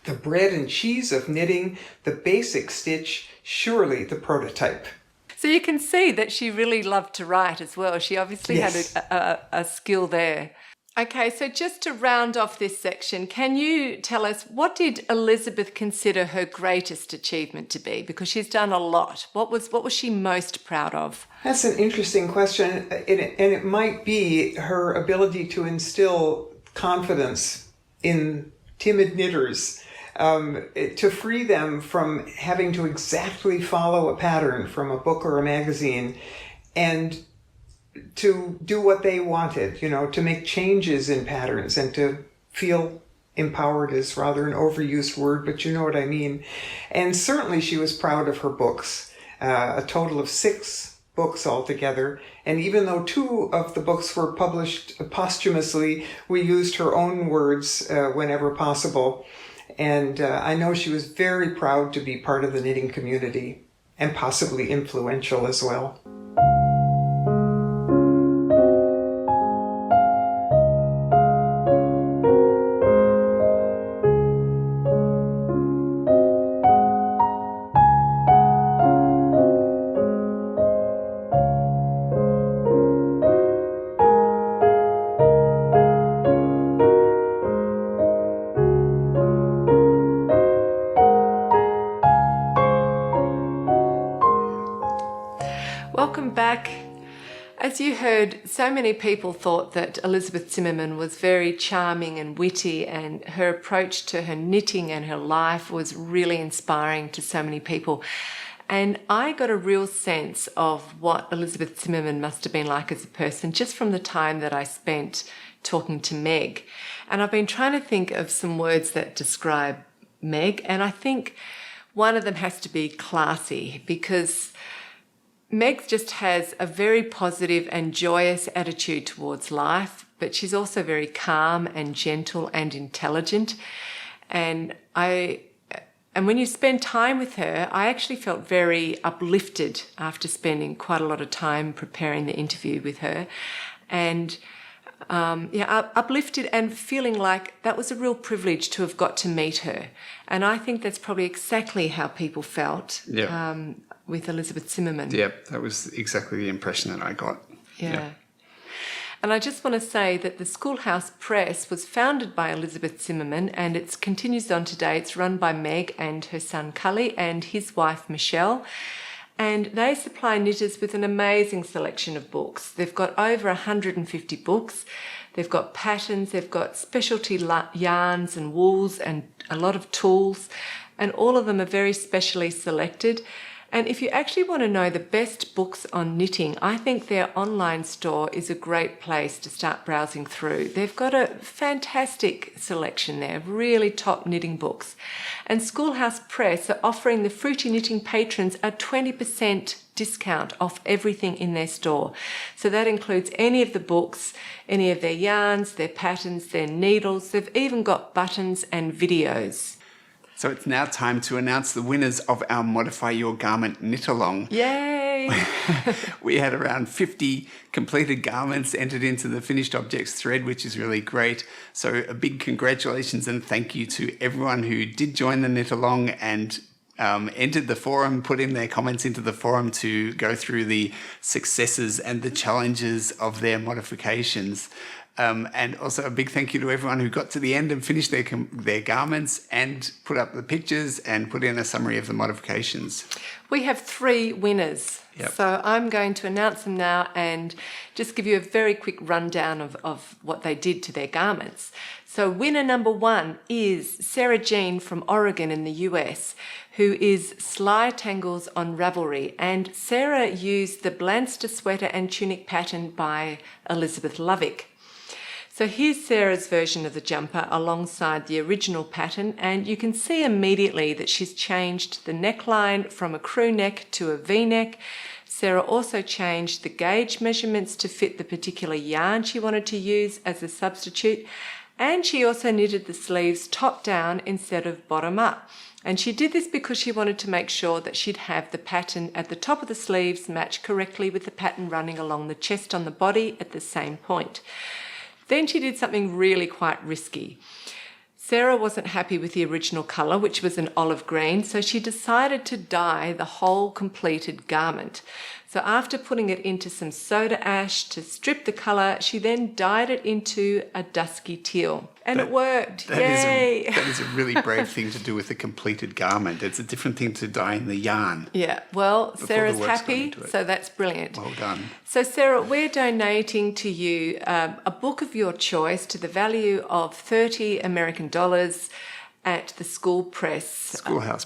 The bread and cheese of knitting, the basic stitch, surely the prototype." So you can see that she really loved to write as well. She obviously had a skill there. Okay, so just to round off this section, can you tell us, what did Elizabeth consider her greatest achievement to be? Because she's done a lot. What was she most proud of? That's an interesting question, and it might be her ability to instill confidence in timid knitters, to free them from having to exactly follow a pattern from a book or a magazine, and to do what they wanted, to make changes in patterns and to feel empowered is rather an overused word, but you know what I mean. And certainly she was proud of her books, a total of 6 books altogether. And even though 2 of the books were published posthumously, we used her own words whenever possible. And I know she was very proud to be part of the knitting community, and possibly influential as well. Welcome back. As you heard, so many people thought that Elizabeth Zimmermann was very charming and witty, and her approach to her knitting and her life was really inspiring to so many people. And I got a real sense of what Elizabeth Zimmermann must have been like as a person just from the time that I spent talking to Meg. And I've been trying to think of some words that describe Meg, and I think one of them has to be classy, because Meg just has a very positive and joyous attitude towards life, but she's also very calm and gentle and intelligent. And when you spend time with her, I actually felt very uplifted after spending quite a lot of time preparing the interview with her. And uplifted and feeling like that was a real privilege to have got to meet her. And I think that's probably exactly how people felt with Elizabeth Zimmermann. Yeah, that was exactly the impression that I got. Yeah. And I just want to say that the Schoolhouse Press was founded by Elizabeth Zimmermann, and it continues on today. It's run by Meg and her son Cully and his wife Michelle. And they supply knitters with an amazing selection of books. They've got over 150 books. They've got patterns, they've got specialty yarns and wools and a lot of tools, and all of them are very specially selected. And if you actually want to know the best books on knitting, I think their online store is a great place to start browsing through. They've got a fantastic selection there, really top knitting books. And Schoolhouse Press are offering the Fruity Knitting patrons a 20% discount off everything in their store. So that includes any of the books, any of their yarns, their patterns, their needles. They've even got buttons and videos. So it's now time to announce the winners of our Modify Your Garment Knitalong. Yay! We had around 50 completed garments entered into the finished objects thread, which is really great. So a big congratulations and thank you to everyone who did join the Knitalong and entered the forum, put in their comments into the forum to go through the successes and the challenges of their modifications. And also a big thank you to everyone who got to the end and finished their garments and put up the pictures and put in a summary of the modifications. We have 3 winners. Yep. So I'm going to announce them now and just give you a very quick rundown of what they did to their garments. So winner number 1 is Sarah Jean from Oregon in the US, who is Sly Tangles on Ravelry. And Sarah used the Blanster sweater and tunic pattern by Elizabeth Lovick. So here's Sarah's version of the jumper alongside the original pattern, and you can see immediately that she's changed the neckline from a crew neck to a V-neck. Sarah also changed the gauge measurements to fit the particular yarn she wanted to use as a substitute, and she also knitted the sleeves top down instead of bottom up. And she did this because she wanted to make sure that she'd have the pattern at the top of the sleeves match correctly with the pattern running along the chest on the body at the same point. Then she did something really quite risky. Sarah wasn't happy with the original colour, which was an olive green, so she decided to dye the whole completed garment. So after putting it into some soda ash to strip the colour, she then dyed it into a dusky teal. And it worked. Yay! That is a really brave thing to do with a completed garment. It's a different thing to dyeing the yarn. Yeah, well, Sarah's happy, so that's brilliant. Well done. So Sarah, we're donating to you a book of your choice to the value of $30 American at the Schoolhouse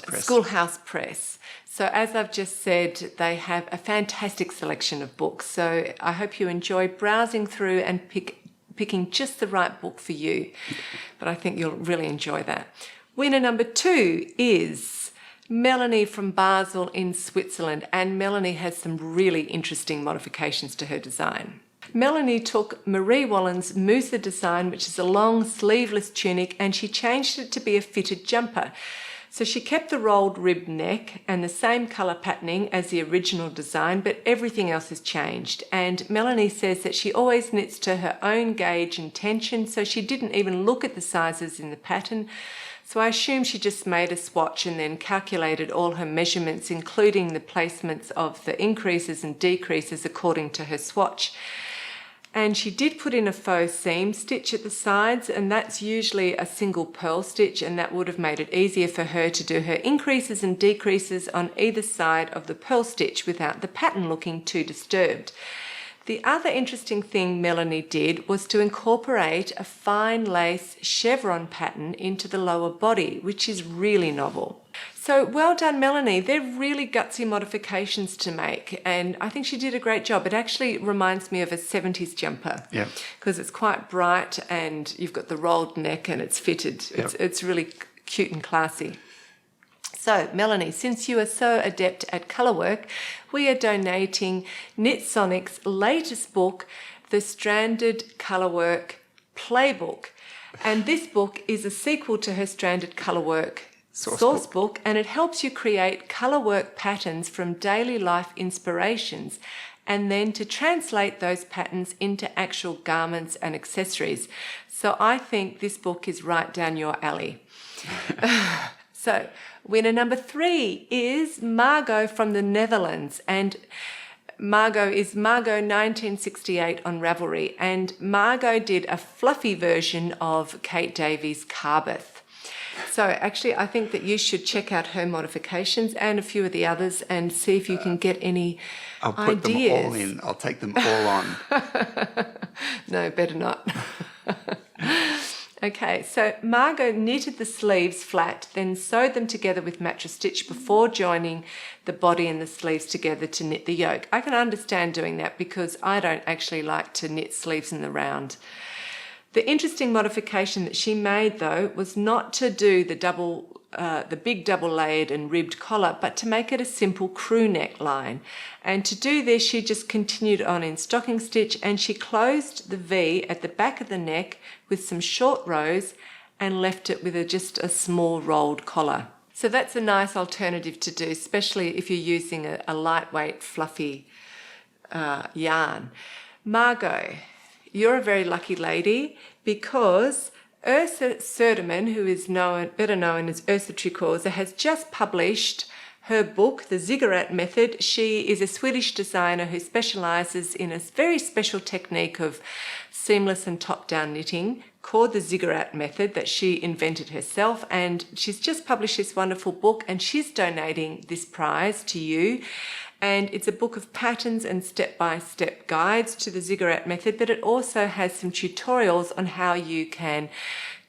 Press. So as I've just said, they have a fantastic selection of books. So I hope you enjoy browsing through and picking just the right book for you. But I think you'll really enjoy that. Winner number 2 is Melanie from Basel in Switzerland. And Melanie has some really interesting modifications to her design. Melanie took Marie Wallen's Musa design, which is a long sleeveless tunic, and she changed it to be a fitted jumper. So she kept the rolled rib neck and the same colour patterning as the original design, but everything else has changed. And Melanie says that she always knits to her own gauge and tension, so she didn't even look at the sizes in the pattern. So I assume she just made a swatch and then calculated all her measurements, including the placements of the increases and decreases according to her swatch. And she did put in a faux seam stitch at the sides, and that's usually a single purl stitch, and that would have made it easier for her to do her increases and decreases on either side of the purl stitch without the pattern looking too disturbed. The other interesting thing Melanie did was to incorporate a fine lace chevron pattern into the lower body, which is really novel. So well done, Melanie. They're really gutsy modifications to make, and I think she did a great job. It actually reminds me of a 70s jumper. Yeah. Because it's quite bright and you've got the rolled neck and it's fitted. Yep. It's really cute and classy. So, Melanie, since you are so adept at colourwork, we are donating Knit Sonic's latest book, The Stranded Colourwork Playbook. And this book is a sequel to her Stranded Colourwork source book, and it helps you create colourwork patterns from daily life inspirations and then to translate those patterns into actual garments and accessories. So I think this book is right down your alley. So winner number 3 is Margot from the Netherlands, and Margot is Margot 1968 on Ravelry, and Margot did a fluffy version of Kate Davies' Carbeth. So actually, I think that you should check out her modifications and a few of the others and see if you can get any I'll put ideas. them all in. I'll take them all on. No, better not. Okay, so Margot knitted the sleeves flat, then sewed them together with mattress stitch before joining the body and the sleeves together to knit the yoke. I can understand doing that because I don't actually like to knit sleeves in the round. The interesting modification that she made, though, was not to do the big double layered and ribbed collar, but to make it a simple crew neck line. And to do this, she just continued on in stocking stitch, and she closed the V at the back of the neck with some short rows and left it with just a small rolled collar. So that's a nice alternative to do, especially if you're using a lightweight, fluffy yarn. Margot, you're a very lucky lady because Zimmermann, who is better known as Ursa Tricorza, has just published her book, The Ziggurat Method. She is a Swedish designer who specialises in a very special technique of seamless and top-down knitting called the Ziggurat Method that she invented herself, and she's just published this wonderful book, and she's donating this prize to you. And it's a book of patterns and step-by-step guides to the Ziggurat Method, but it also has some tutorials on how you can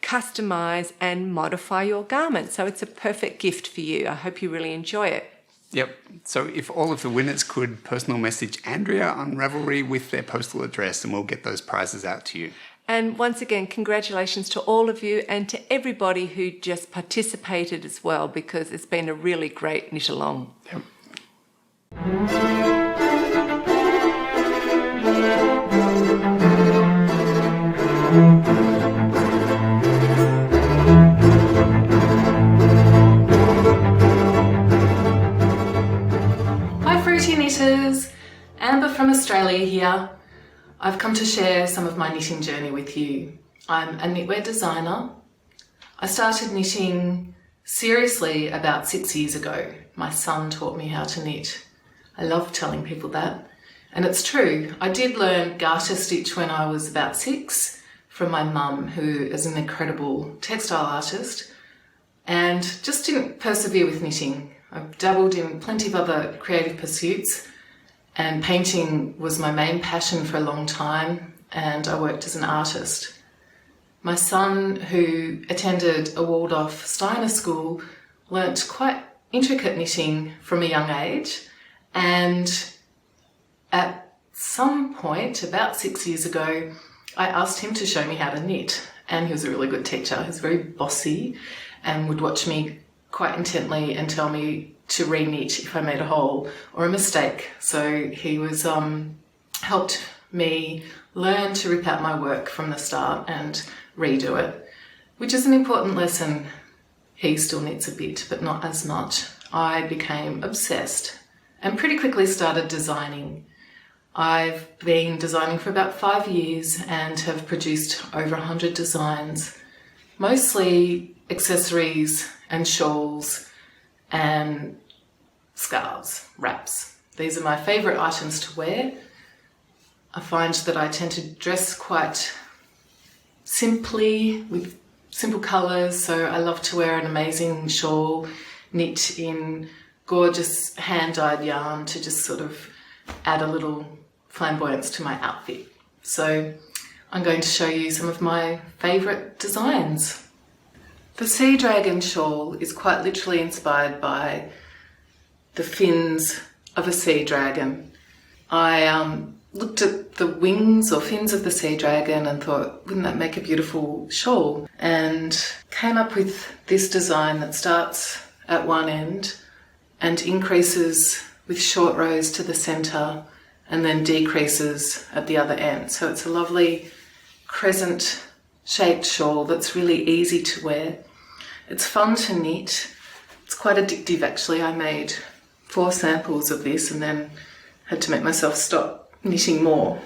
customise and modify your garment. So it's a perfect gift for you. I hope you really enjoy it. Yep. So if all of the winners could personal message Andrea on Ravelry with their postal address, and we'll get those prizes out to you. And once again, congratulations to all of you and to everybody who just participated as well, because it's been a really great knit along. Yep. Hi Fruity Knitters, Ambah from Australia here. I've come to share some of my knitting journey with you. I'm a knitwear designer. I started knitting seriously about 6 years ago. My son taught me how to knit. I love telling people that. And it's true. I did learn Garter Stitch when I was about 6 from my mum, who is an incredible textile artist, and just didn't persevere with knitting. I've dabbled in plenty of other creative pursuits, and painting was my main passion for a long time, and I worked as an artist. My son, who attended a walled-off Steiner school, learnt quite intricate knitting from a young age, and at some point, about 6 years ago, I asked him to show me how to knit, and he was a really good teacher. He was very bossy and would watch me quite intently and tell me to re-knit if I made a hole or a mistake. So he was helped me learn to rip out my work from the start and redo it, which is an important lesson. He still knits a bit, but not as much. I became obsessed and pretty quickly started designing. I've been designing for about 5 years and have produced over 100 designs, mostly accessories and shawls and scarves, wraps. These are my favourite items to wear. I find that I tend to dress quite simply with simple colours, so I love to wear an amazing shawl knit in gorgeous hand-dyed yarn to just sort of add a little flamboyance to my outfit. So I'm going to show you some of my favourite designs. The Sea Dragon shawl is quite literally inspired by the fins of a sea dragon. I looked at the wings or fins of the sea dragon and thought, wouldn't that make a beautiful shawl? And came up with this design that starts at one end and increases with short rows to the centre and then decreases at the other end. So it's a lovely crescent shaped shawl that's really easy to wear. It's fun to knit. It's quite addictive actually. I made 4 samples of this and then had to make myself stop knitting more.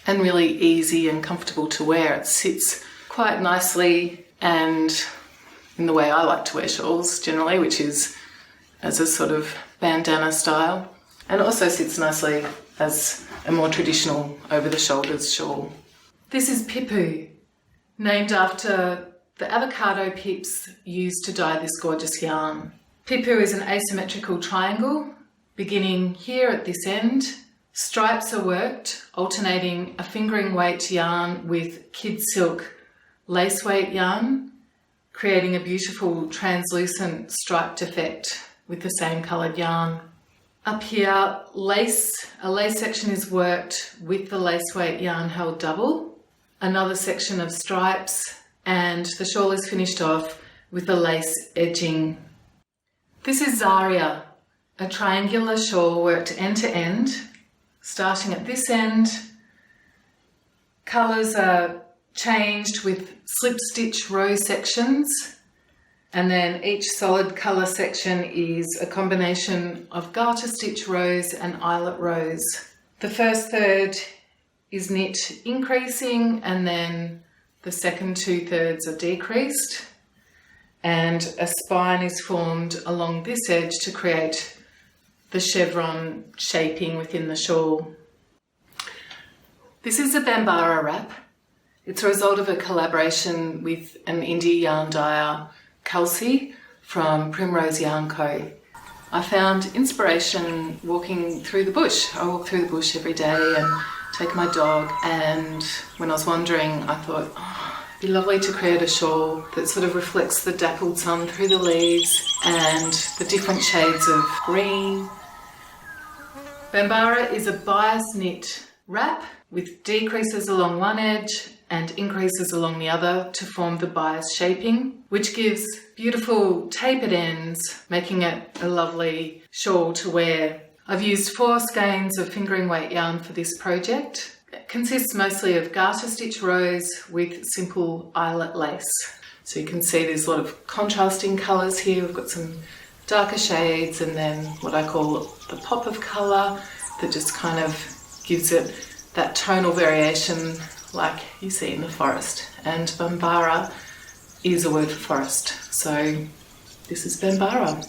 And really easy and comfortable to wear. It sits quite nicely and in the way I like to wear shawls generally, which is as a sort of bandana style. And it also sits nicely as a more traditional over the shoulders shawl. This is Pipu, named after the avocado pips used to dye this gorgeous yarn. Pipu is an asymmetrical triangle, beginning here at this end. Stripes are worked, alternating a fingering weight yarn with kid silk lace weight yarn, creating a beautiful translucent striped effect with the same coloured yarn. Up here, a lace section is worked with the lace weight yarn held double, another section of stripes, and the shawl is finished off with the lace edging. This is Zaria, a triangular shawl worked end to end, starting at this end. Colours are changed with slip stitch row sections, and then each solid colour section is a combination of garter stitch rows and eyelet rows. The first third is knit increasing, and then the second 2/3 are decreased, and a spine is formed along this edge to create the chevron shaping within the shawl. This is a Bambara wrap. It's a result of a collaboration with an indie yarn dyer, Kelsey, from Primrose Yarn Co. I found inspiration walking through the bush. I walk through the bush every day and take my dog, and when I was wandering I thought, it'd be lovely to create a shawl that sort of reflects the dappled sun through the leaves and the different shades of green. Bambara is a bias knit wrap with decreases along one edge and increases along the other to form the bias shaping, which gives beautiful tapered ends, making it a lovely shawl to wear. I've used 4 skeins of fingering weight yarn for this project. It consists mostly of garter stitch rows with simple eyelet lace. So you can see there's a lot of contrasting colours here. We've got some darker shades and then what I call the pop of colour that just kind of gives it that tonal variation like you see in the forest. And Bambara is a word for forest. So this is Bambara.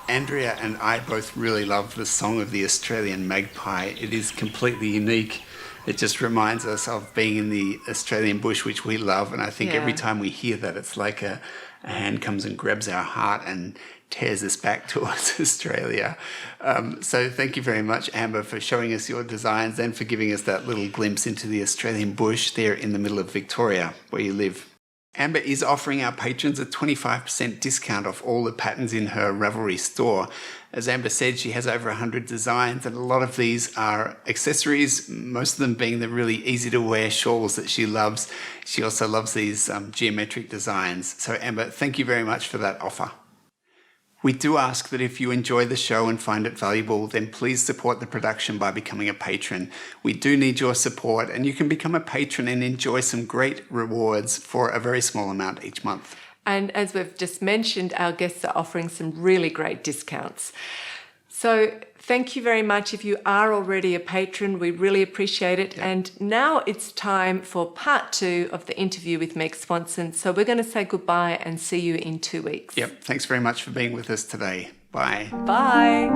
Andrea and I both really love the song of the Australian magpie. It is completely unique. It just reminds us of being in the Australian bush, which we love. And I think every time we hear that, it's like a hand comes and grabs our heart and tears us back towards Australia. So thank you very much, Ambah, for showing us your designs and for giving us that little glimpse into the Australian bush there in the middle of Victoria, where you live. Ambah is offering our patrons a 25% discount off all the patterns in her Ravelry store. As Ambah said, she has over 100 designs, and a lot of these are accessories, most of them being the really easy to wear shawls that she loves. She also loves these geometric designs. So Ambah, thank you very much for that offer. We do ask that if you enjoy the show and find it valuable, then please support the production by becoming a patron. We do need your support, and you can become a patron and enjoy some great rewards for a very small amount each month. And as we've just mentioned, our guests are offering some really great discounts. So thank you very much. If you are already a patron, we really appreciate it. Yeah. And now it's time for part 2 of the interview with Meg Swansen. So we're going to say goodbye and see you in 2 weeks. Yep. Thanks very much for being with us today. Bye. Bye.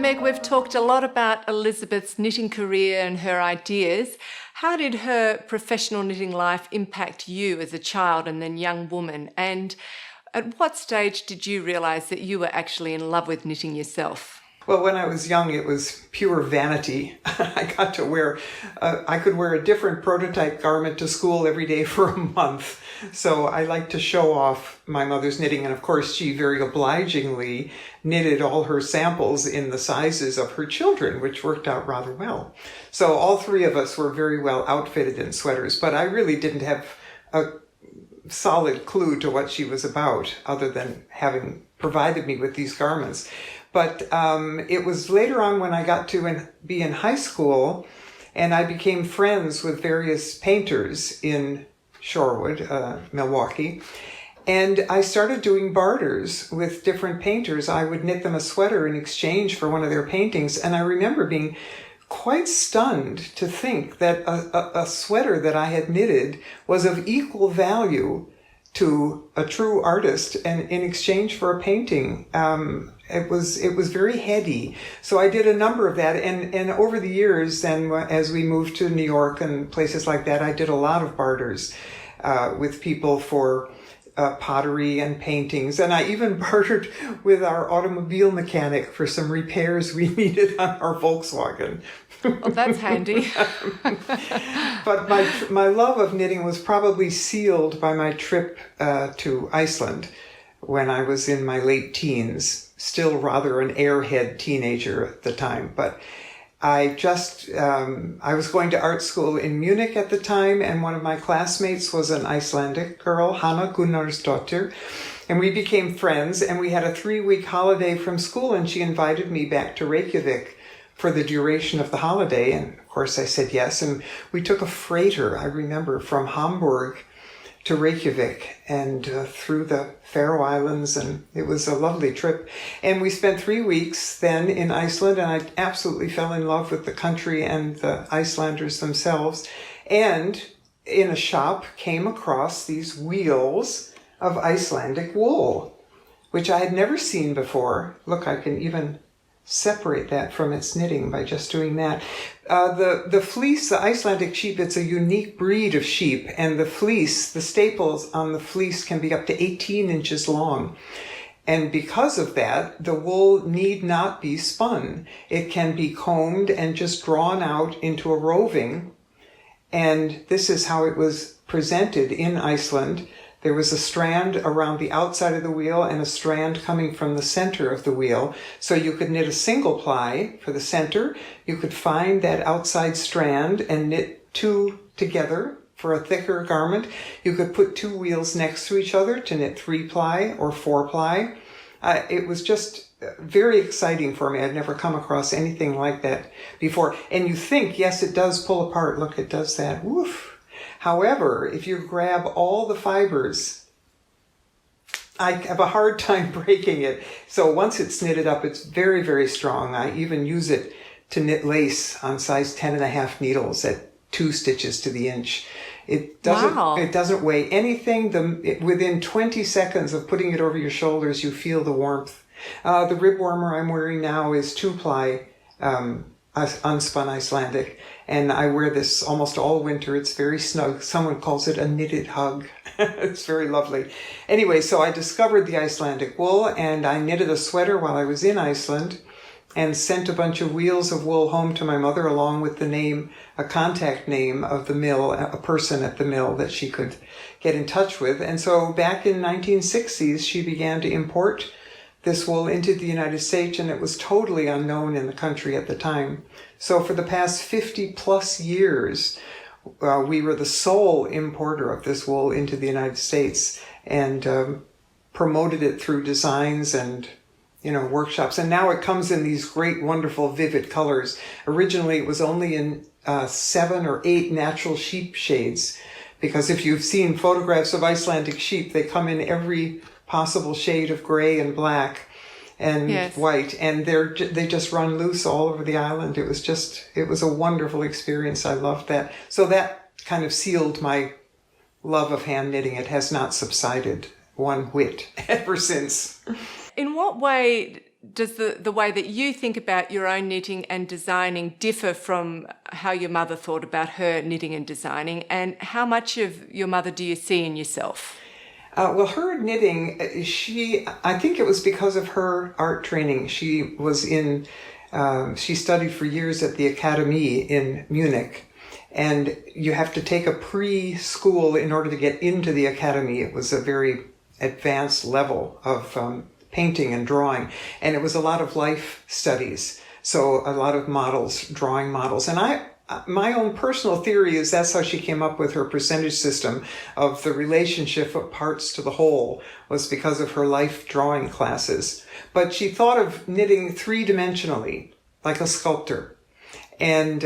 Meg, we've talked a lot about Elizabeth's knitting career and her ideas. How did her professional knitting life impact you as a child and then young woman? And at what stage did you realise that you were actually in love with knitting yourself? Well, when I was young, it was pure vanity. I got to wear, I could wear a different prototype garment to school every day for a month. So I liked to show off my mother's knitting. And of course, she very obligingly knitted all her samples in the sizes of her children, which worked out rather well. So all three of us were very well outfitted in sweaters, but I really didn't have a solid clue to what she was about, other than having provided me with these garments. But it was later on when I got to be in high school, and I became friends with various painters in Shorewood, Milwaukee. And I started doing barters with different painters. I would knit them a sweater in exchange for one of their paintings. And I remember being quite stunned to think that a sweater that I had knitted was of equal value to a true artist, and in exchange for a painting. It was very heady. So I did a number of that, and over the years, then as we moved to New York and places like that, I did a lot of barters with people for pottery and paintings, and I even bartered with our automobile mechanic for some repairs we needed on our Volkswagen. Oh, that's handy. But my love of knitting was probably sealed by my trip to Iceland when I was in my late teens, still rather an airhead teenager at the time. But I was going to art school in Munich at the time, and one of my classmates was an Icelandic girl, Hanna Gunnarsdóttir, and we became friends, and we had a 3-week holiday from school, and she invited me back to Reykjavik for the duration of the holiday. And of course I said yes, and we took a freighter, I remember, from Hamburg to Reykjavik and through the Faroe Islands, and it was a lovely trip. And we spent 3 weeks then in Iceland, and I absolutely fell in love with the country and the Icelanders themselves. And in a shop came across these wheels of Icelandic wool, which I had never seen before. Look, I can even separate that from its knitting by just doing that. The fleece, the Icelandic sheep, it's a unique breed of sheep, and the fleece, the staples on the fleece can be up to 18 inches long. And because of that, the wool need not be spun. It can be combed and just drawn out into a roving. And this is how it was presented in Iceland. There was a strand around the outside of the wheel and a strand coming from the center of the wheel. So you could knit a single ply for the center. You could find that outside strand and knit 2 together for a thicker garment. You could put 2 wheels next to each other to knit 3-ply or 4-ply. It was just very exciting for me. I'd never come across anything like that before. And you think, yes, it does pull apart. Look, it does that. Woof. However, if you grab all the fibers, I have a hard time breaking it. So once it's knitted up, it's very, very strong. I even use it to knit lace on size 10.5 needles at 2 stitches to the inch. It doesn't weigh anything. Within 20 seconds of putting it over your shoulders, you feel the warmth. The rib warmer I'm wearing now is 2-ply unspun Icelandic, and I wear this almost all winter. It's very snug. Someone calls it a knitted hug. It's very lovely. Anyway, so I discovered the Icelandic wool, and I knitted a sweater while I was in Iceland and sent a bunch of wheels of wool home to my mother, along with the name, a contact name of the mill, a person at the mill that she could get in touch with. And so back in 1960s, she began to import this wool into the United States, and it was totally unknown in the country at the time. So for the past 50 plus years, we were the sole importer of this wool into the United States, and promoted it through designs and workshops. And now it comes in these great, wonderful, vivid colors. Originally, it was only in 7 or 8 natural sheep shades, because if you've seen photographs of Icelandic sheep, they come in every possible shade of gray and black and white, and they just run loose all over the island. It was a wonderful experience. I loved that. So that kind of sealed my love of hand knitting. It has not subsided one whit ever since. In what way does the way that you think about your own knitting and designing differ from how your mother thought about her knitting and designing? And how much of your mother do you see in yourself? Well, her knitting, I think it was because of her art training. She studied for years at the Academy in Munich, and you have to take a pre-school in order to get into the Academy. It was a very advanced level of painting and drawing, and it was a lot of life studies. So a lot of models, drawing models. And my own personal theory is that's how she came up with her percentage system of the relationship of parts to the whole, was because of her life drawing classes. But she thought of knitting three-dimensionally, like a sculptor. And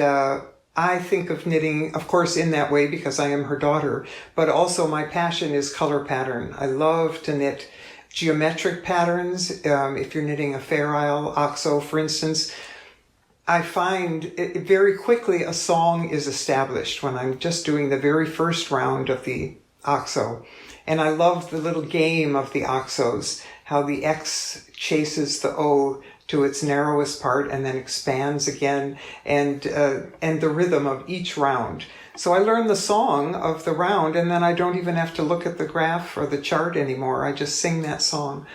I think of knitting, of course, in that way because I am her daughter, but also my passion is color pattern. I love to knit geometric patterns. If you're knitting a Fair Isle oxo, for instance, I find it very quickly a song is established when I'm just doing the very first round of the oxo. And I love the little game of the oxos, how the X chases the O to its narrowest part and then expands again, and the rhythm of each round. So I learn the song of the round, and then I don't even have to look at the graph or the chart anymore. I just sing that song.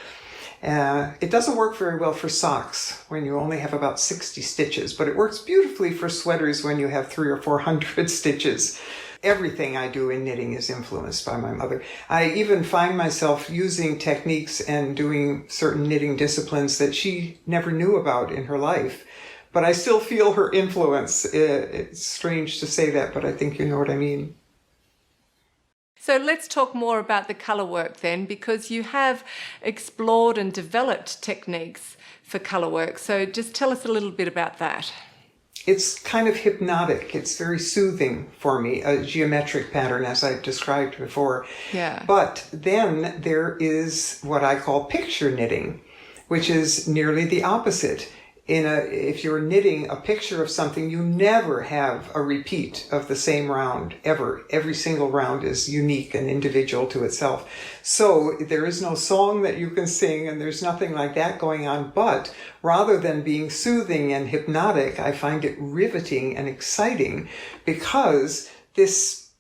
It doesn't work very well for socks when you only have about 60 stitches, but it works beautifully for sweaters when you have 300 or 400 stitches. Everything I do in knitting is influenced by my mother. I even find myself using techniques and doing certain knitting disciplines that she never knew about in her life, but I still feel her influence. It's strange to say that, but I think you know what I mean. So let's talk more about the colour work then, because you have explored and developed techniques for colour work. So just tell us a little bit about that. It's kind of hypnotic. It's very soothing for me, a geometric pattern, as I've described before. Yeah. But then there is what I call picture knitting, which is nearly the opposite. If you're knitting a picture of something, you never have a repeat of the same round, ever. Every single round is unique and individual to itself. So there is no song that you can sing, and there's nothing like that going on. But rather than being soothing and hypnotic, I find it riveting and exciting because this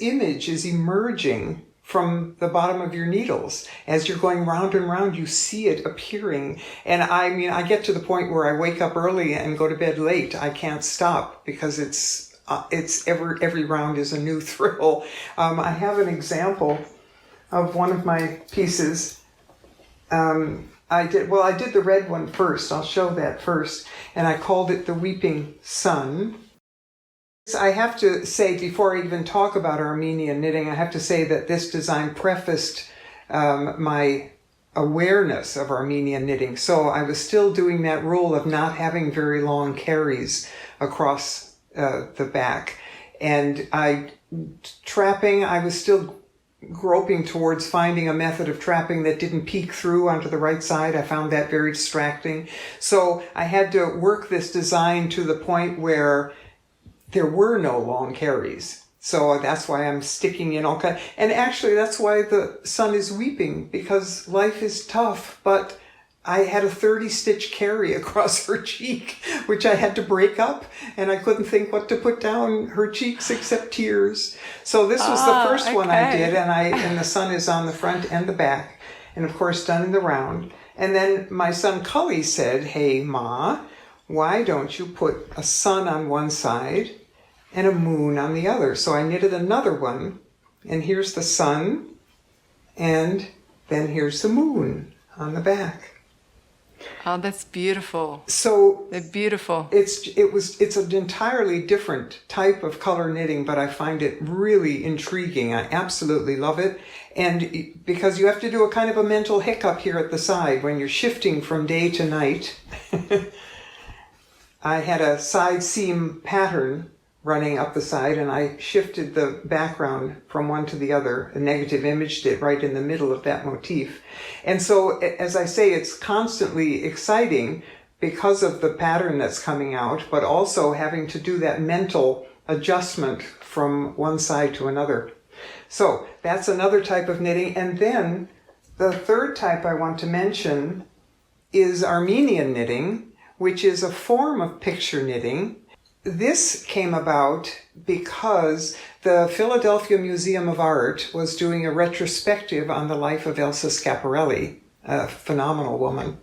image is emerging from the bottom of your needles. As you're going round and round, you see it appearing. And I mean, I get to the point where I wake up early and go to bed late. I can't stop because it's every round is a new thrill. I have an example of one of my pieces. I did the red one first. I'll show that first. And I called it the Weeping Sun. I have to say, before I even talk about Armenian knitting, I have to say that this design prefaced my awareness of Armenian knitting. So I was still doing that rule of not having very long carries across the back. And I was still groping towards finding a method of trapping that didn't peek through onto the right side. I found that very distracting. So I had to work this design to the point where there were no long carries. So that's why I'm sticking in all kinds. And actually, that's why the sun is weeping, because life is tough. But I had a 30-stitch carry across her cheek, which I had to break up. And I couldn't think what to put down her cheeks except tears. So this was the first one I did. And the sun is on the front and the back. And of course, done in the round. And then my son Cully said, "Hey, Ma, why don't you put a sun on one side and a moon on the other?" So I knitted another one, and here's the sun, and then here's the moon on the back. Oh, that's beautiful. So they're beautiful. It's an entirely different type of color knitting, but I find it really intriguing. I absolutely love it. And because you have to do a kind of a mental hiccup here at the side when you're shifting from day to night. I had a side seam pattern running up the side, and I shifted the background from one to the other, and negative imaged it right in the middle of that motif. And so, as I say, it's constantly exciting because of the pattern that's coming out, but also having to do that mental adjustment from one side to another. So that's another type of knitting. And then the third type I want to mention is Armenian knitting, which is a form of picture knitting. This came about because the Philadelphia Museum of Art was doing a retrospective on the life of Elsa Schiaparelli, a phenomenal woman.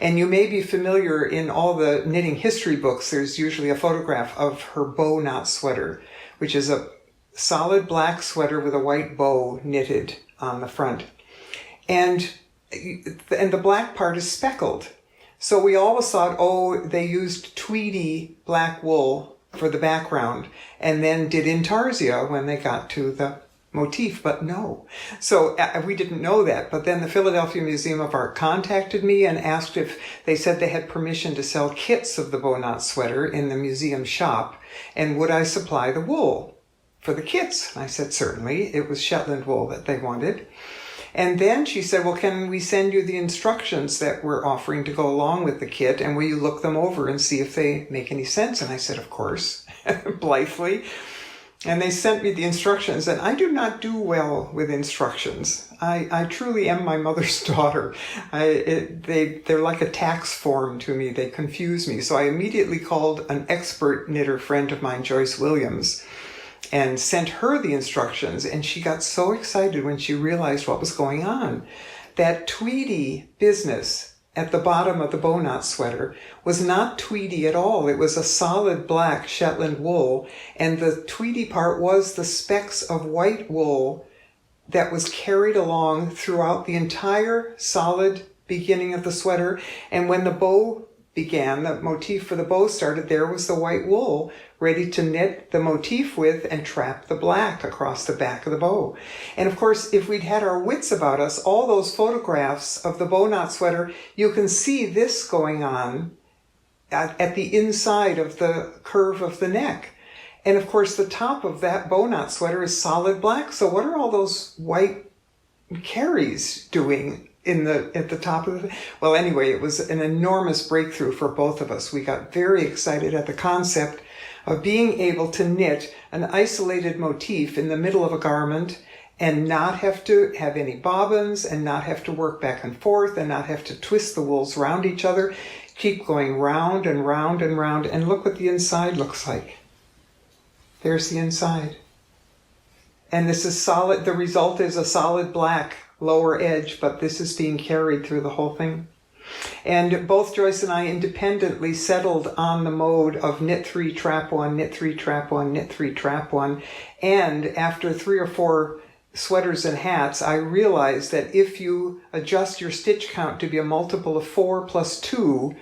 And you may be familiar, in all the knitting history books, there's usually a photograph of her bow knot sweater, which is a solid black sweater with a white bow knitted on the front. And the black part is speckled. So we always thought, oh, they used tweedy black wool for the background and then did intarsia when they got to the motif, but no. So we didn't know that. But then the Philadelphia Museum of Art contacted me and asked if they said they had permission to sell kits of the bow knot sweater in the museum shop, and would I supply the wool for the kits? And I said, certainly. It was Shetland wool that they wanted. And then she said, well, can we send you the instructions that we're offering to go along with the kit, and will you look them over and see if they make any sense? And I said, of course, blithely. And they sent me the instructions, and I do not do well with instructions. I truly am my mother's daughter. They're like a tax form to me. They confuse me. So I immediately called an expert knitter friend of mine, Joyce Williams, and sent her the instructions, and she got so excited when she realized what was going on. That tweedy business at the bottom of the bow knot sweater was not tweedy at all. It was a solid black Shetland wool, and the tweedy part was the specks of white wool that was carried along throughout the entire solid beginning of the sweater. And when the bow began, the motif for the bow started, there was the white wool ready to knit the motif with and trap the black across the back of the bow. And of course, if we'd had our wits about us, all those photographs of the bow knot sweater, you can see this going on at the inside of the curve of the neck. And of course, the top of that bow knot sweater is solid black. So what are all those white carries doing at the top of the... Well, anyway, it was an enormous breakthrough for both of us. We got very excited at the concept of being able to knit an isolated motif in the middle of a garment and not have to have any bobbins and not have to work back and forth and not have to twist the wools around each other. Keep going round and round and round, and look what the inside looks like. There's the inside. And this is solid. The result is a solid black lower edge, but this is being carried through the whole thing. And both Joyce and I independently settled on the mode of knit 3, trap 1, knit 3, trap 1, knit 3, trap 1. And after 3 or 4 sweaters and hats, I realized that if you adjust your stitch count to be a multiple of 4 plus 2,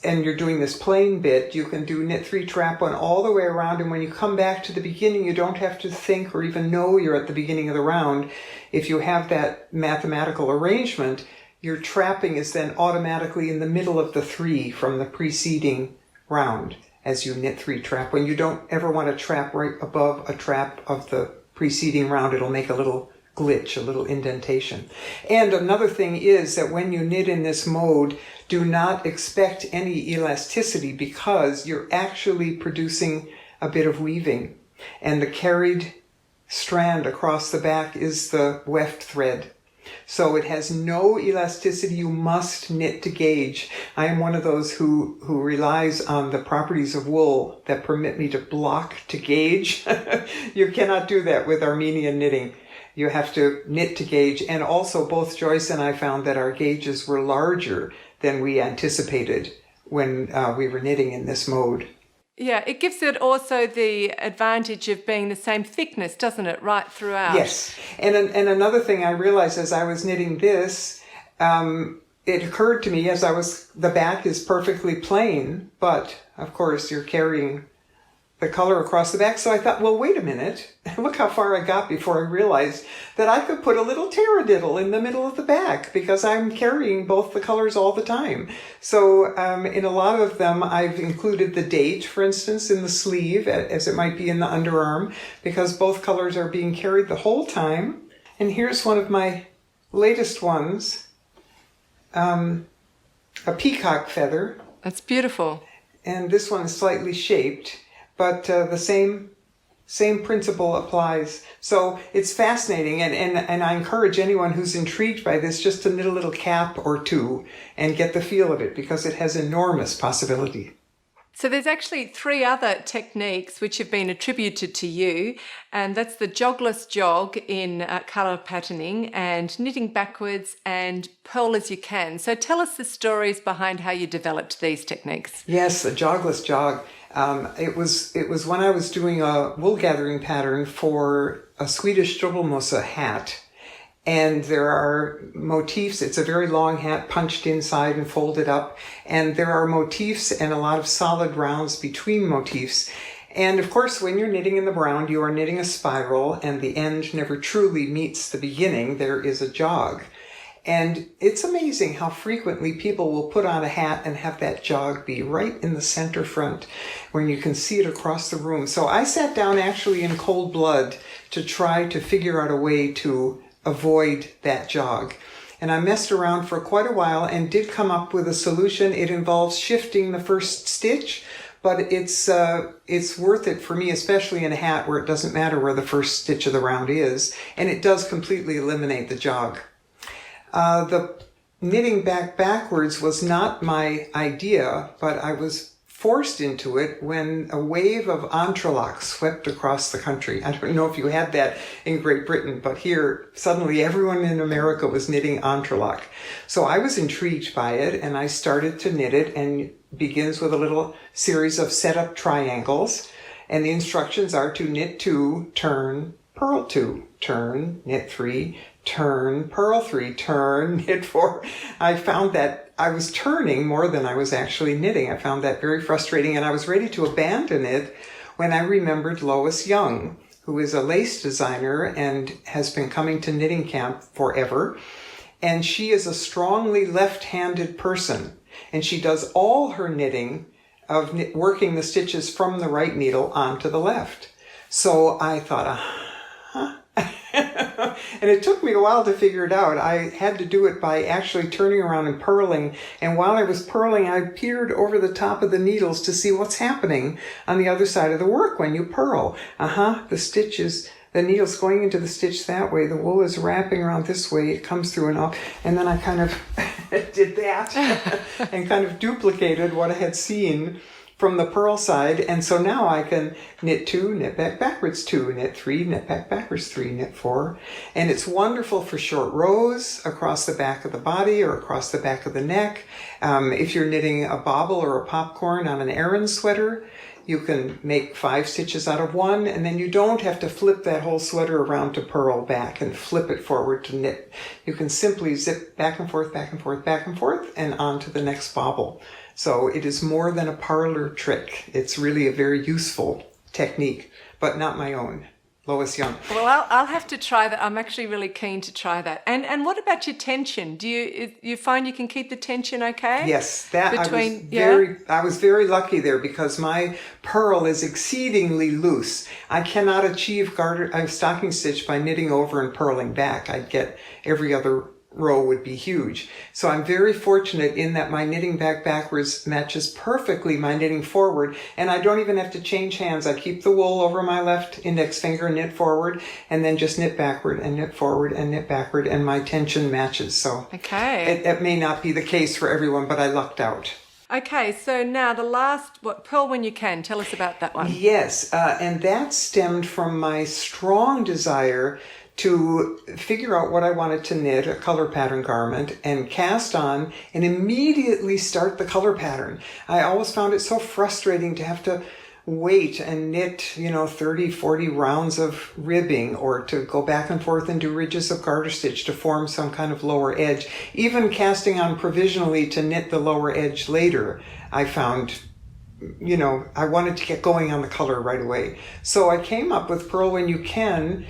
and you're doing this plain bit, you can do knit 3, trap 1 all the way around. And when you come back to the beginning, you don't have to think or even know you're at the beginning of the round. If you have that mathematical arrangement, your trapping is then automatically in the middle of the 3 from the preceding round as you knit 3, trap 1. You don't ever want to trap right above a trap of the preceding round. It'll make a little glitch, a little indentation. And another thing is that when you knit in this mode, do not expect any elasticity, because you're actually producing a bit of weaving. And the carried strand across the back is the weft thread. So it has no elasticity. You must knit to gauge. I am one of those who relies on the properties of wool that permit me to block to gauge. You cannot do that with Armenian knitting. You have to knit to gauge. And also both Joyce and I found that our gauges were larger than we anticipated when we were knitting in this mode. Yeah, it gives it also the advantage of being the same thickness, doesn't it, right throughout? Yes. And another thing I realized as I was knitting this, it occurred to me the back is perfectly plain, but of course you're carrying the color across the back. So I thought, well, wait a minute. Look how far I got before I realized that I could put a little taradiddle in the middle of the back, because I'm carrying both the colors all the time. So in a lot of them, I've included the date, for instance, in the sleeve, as it might be in the underarm, because both colors are being carried the whole time. And here's one of my latest ones, a peacock feather. That's beautiful. And this one is slightly shaped, but the same Same principle applies. So it's fascinating, and I encourage anyone who's intrigued by this just to knit a little cap or two and get the feel of it, because it has enormous possibility. So there's actually 3 other techniques which have been attributed to you, and that's the jogless jog in colour patterning and knitting backwards and purl as you can. So tell us the stories behind how you developed these techniques. Yes, the jogless jog. It was when I was doing a wool gathering pattern for a Swedish dubbelmosse hat. And there are motifs. It's a very long hat punched inside and folded up. And there are motifs and a lot of solid rounds between motifs. And of course, when you're knitting in the round, you are knitting a spiral, and the end never truly meets the beginning. There is a jog. And it's amazing how frequently people will put on a hat and have that jog be right in the center front when you can see it across the room. So I sat down actually in cold blood to try to figure out a way to avoid that jog. And I messed around for quite a while and did come up with a solution. It involves shifting the first stitch, but it's worth it for me, especially in a hat where it doesn't matter where the first stitch of the round is, and it does completely eliminate the jog. The knitting backwards was not my idea, but I was forced into it when a wave of entrelacs swept across the country. I don't know if you had that in Great Britain, but here suddenly everyone in America was knitting entrelac. So I was intrigued by it, and I started to knit it, and it begins with a little series of setup triangles, and the instructions are to knit 2, turn, purl 2, turn, knit 3, turn, purl 3, turn, knit 4. I found that I was turning more than I was actually knitting. I found that very frustrating, and I was ready to abandon it when I remembered Lois Young, who is a lace designer and has been coming to knitting camp forever. And she is a strongly left-handed person, and she does all her knitting of working the stitches from the right needle onto the left. So I thought, and it took me a while to figure it out. I had to do it by actually turning around and purling. And while I was purling, I peered over the top of the needles to see what's happening on the other side of the work when you purl. The needle's going into the stitch that way. The wool is wrapping around this way. It comes through and all. And then I kind of did that and kind of duplicated what I had seen from the purl side, and so now I can knit 2, knit back backwards 2, knit 3, knit back backwards 3, knit 4, and it's wonderful for short rows across the back of the body or across the back of the neck. If you're knitting a bobble or a popcorn on an Aran sweater, you can make 5 stitches out of 1, and then you don't have to flip that whole sweater around to purl back and flip it forward to knit. You can simply zip back and forth, back and forth, back and forth, and on to the next bobble. So it is more than a parlor trick. It's really a very useful technique, but not my own. Lois Young. Well, I'll have to try that. I'm actually really keen to try that. And what about your tension? Do you find you can keep the tension okay? Yes, I was very lucky there because my purl is exceedingly loose. I cannot achieve stocking stitch by knitting over and purling back. I'd get every other row would be huge. So I'm very fortunate in that my knitting backwards matches perfectly my knitting forward, and I don't even have to change hands. I keep the wool over my left index finger, knit forward, and then just knit backward and knit forward and knit backward, and my tension matches. So okay, it may not be the case for everyone, but I lucked out. Okay, so now the last, purl when you can. Tell us about that one. Yes, and that stemmed from my strong desire to figure out what I wanted to knit, a color pattern garment, and cast on and immediately start the color pattern. I always found it so frustrating to have to wait and knit, 30, 40 rounds of ribbing, or to go back and forth and do ridges of garter stitch to form some kind of lower edge. Even casting on provisionally to knit the lower edge later, I found, I wanted to get going on the color right away. So I came up with Purl When You Can,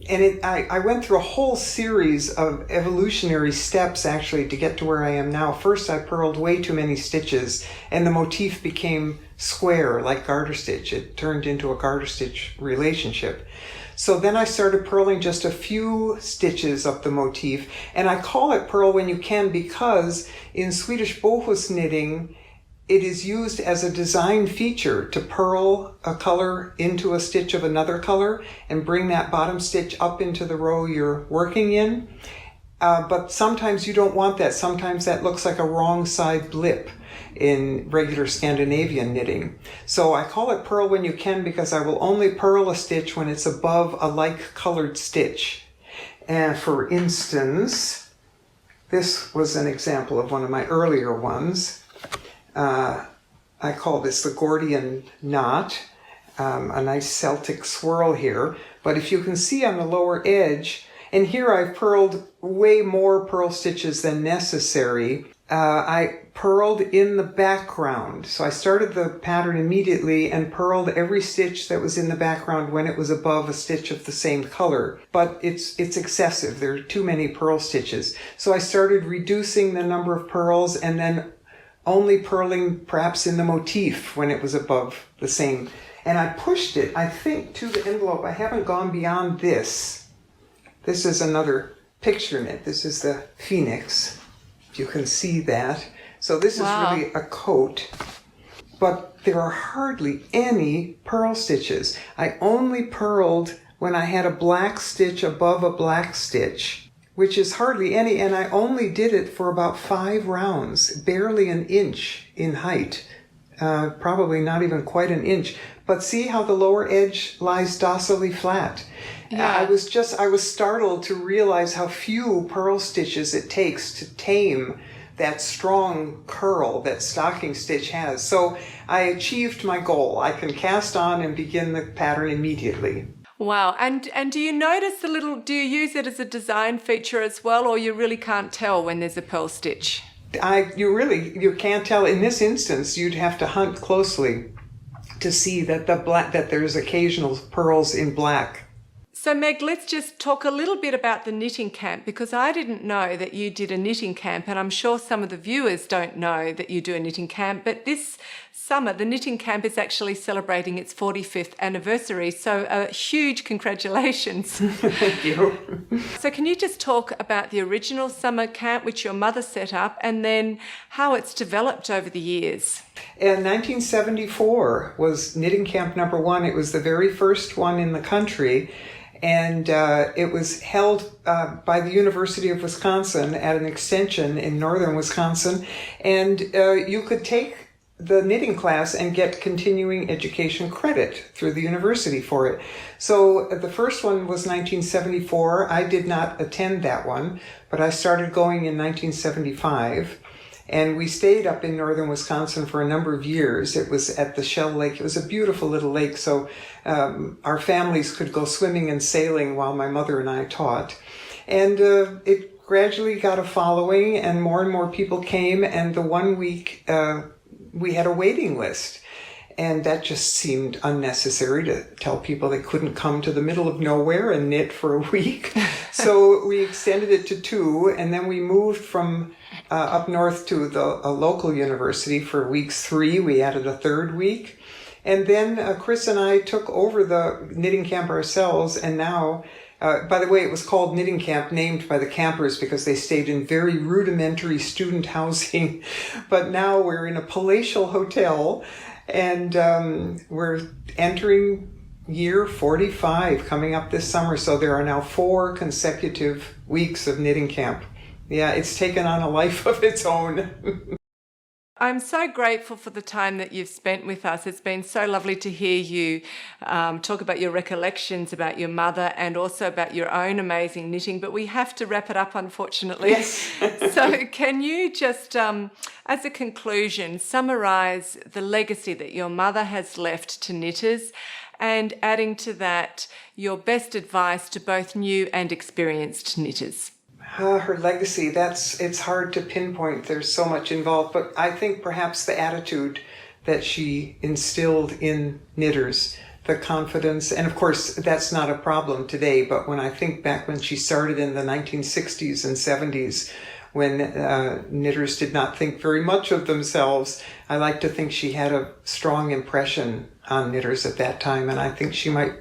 and I went through a whole series of evolutionary steps actually to get to where I am now. First, I purled way too many stitches, and the motif became square like garter stitch. It turned into a garter stitch relationship. So then I started purling just a few stitches of the motif, and I call it Purl When You Can because in Swedish bohus knitting, it is used as a design feature to purl a color into a stitch of another color and bring that bottom stitch up into the row you're working in. But sometimes you don't want that. Sometimes that looks like a wrong side blip in regular Scandinavian knitting. So I call it purl when you can because I will only purl a stitch when it's above a like colored stitch. And for instance, this was an example of one of my earlier ones. I call this the Gordian knot, a nice Celtic swirl here. But if you can see on the lower edge, and here I've purled way more purl stitches than necessary. I purled in the background. So I started the pattern immediately and purled every stitch that was in the background when it was above a stitch of the same color. But it's excessive. There are too many purl stitches. So I started reducing the number of purls and then only purling perhaps in the motif when it was above the same. And I pushed it, I think, to the envelope. I haven't gone beyond this. This is another picture knit. This is the Phoenix. You can see that. So this is really a coat, but there are hardly any purl stitches. I only purled when I had a black stitch above a black stitch, which is hardly any, and I only did it for about 5 rounds, barely an inch in height, probably not even quite an inch. But see how the lower edge lies docilely flat. Yeah. I was startled to realize how few purl stitches it takes to tame that strong curl that stocking stitch has. So I achieved my goal. I can cast on and begin the pattern immediately. Wow. And do you notice do you use it as a design feature as well, or you really can't tell when there's a purl stitch? You can't tell. In this instance, you'd have to hunt closely to see that that there's occasional purls in black. So Meg, let's just talk a little bit about the knitting camp, because I didn't know that you did a knitting camp, and I'm sure some of the viewers don't know that you do a knitting camp, but this summer the knitting camp is actually celebrating its 45th anniversary, so a huge congratulations. Thank you. So can you just talk about the original summer camp which your mother set up, and then how it's developed over the years? In 1974 was knitting camp number 1. It was the very first one in the country. And it was held by the University of Wisconsin at an extension in northern Wisconsin. And you could take the knitting class and get continuing education credit through the university for it. So the first one was 1974. I did not attend that one, but I started going in 1975. And we stayed up in northern Wisconsin for a number of years. It was at the Shell Lake. It was a beautiful little lake, so our families could go swimming and sailing while my mother and I taught. And it gradually got a following, and more people came, and the 1 week we had a waiting list. And that just seemed unnecessary to tell people they couldn't come to the middle of nowhere and knit for a week. So we extended it to 2, and then we moved from up north to a local university for weeks 3. We added a 3rd week. And then Chris and I took over the knitting camp ourselves, and now, by the way, it was called knitting camp, named by the campers because they stayed in very rudimentary student housing. But now we're in a palatial hotel, and we're entering year 45 coming up this summer. So there are now 4 consecutive weeks of knitting camp. Yeah, it's taken on a life of its own. I'm so grateful for the time that you've spent with us. It's been so lovely to hear you talk about your recollections about your mother and also about your own amazing knitting, but we have to wrap it up, unfortunately. Yes. So can you just, as a conclusion, summarise the legacy that your mother has left to knitters, and adding to that your best advice to both new and experienced knitters? Her legacy, it's hard to pinpoint. There's so much involved, but I think perhaps the attitude that she instilled in knitters, the confidence, and of course that's not a problem today, but when I think back when she started in the 1960s and 70s, when knitters did not think very much of themselves, I like to think she had a strong impression on knitters at that time, and I think she might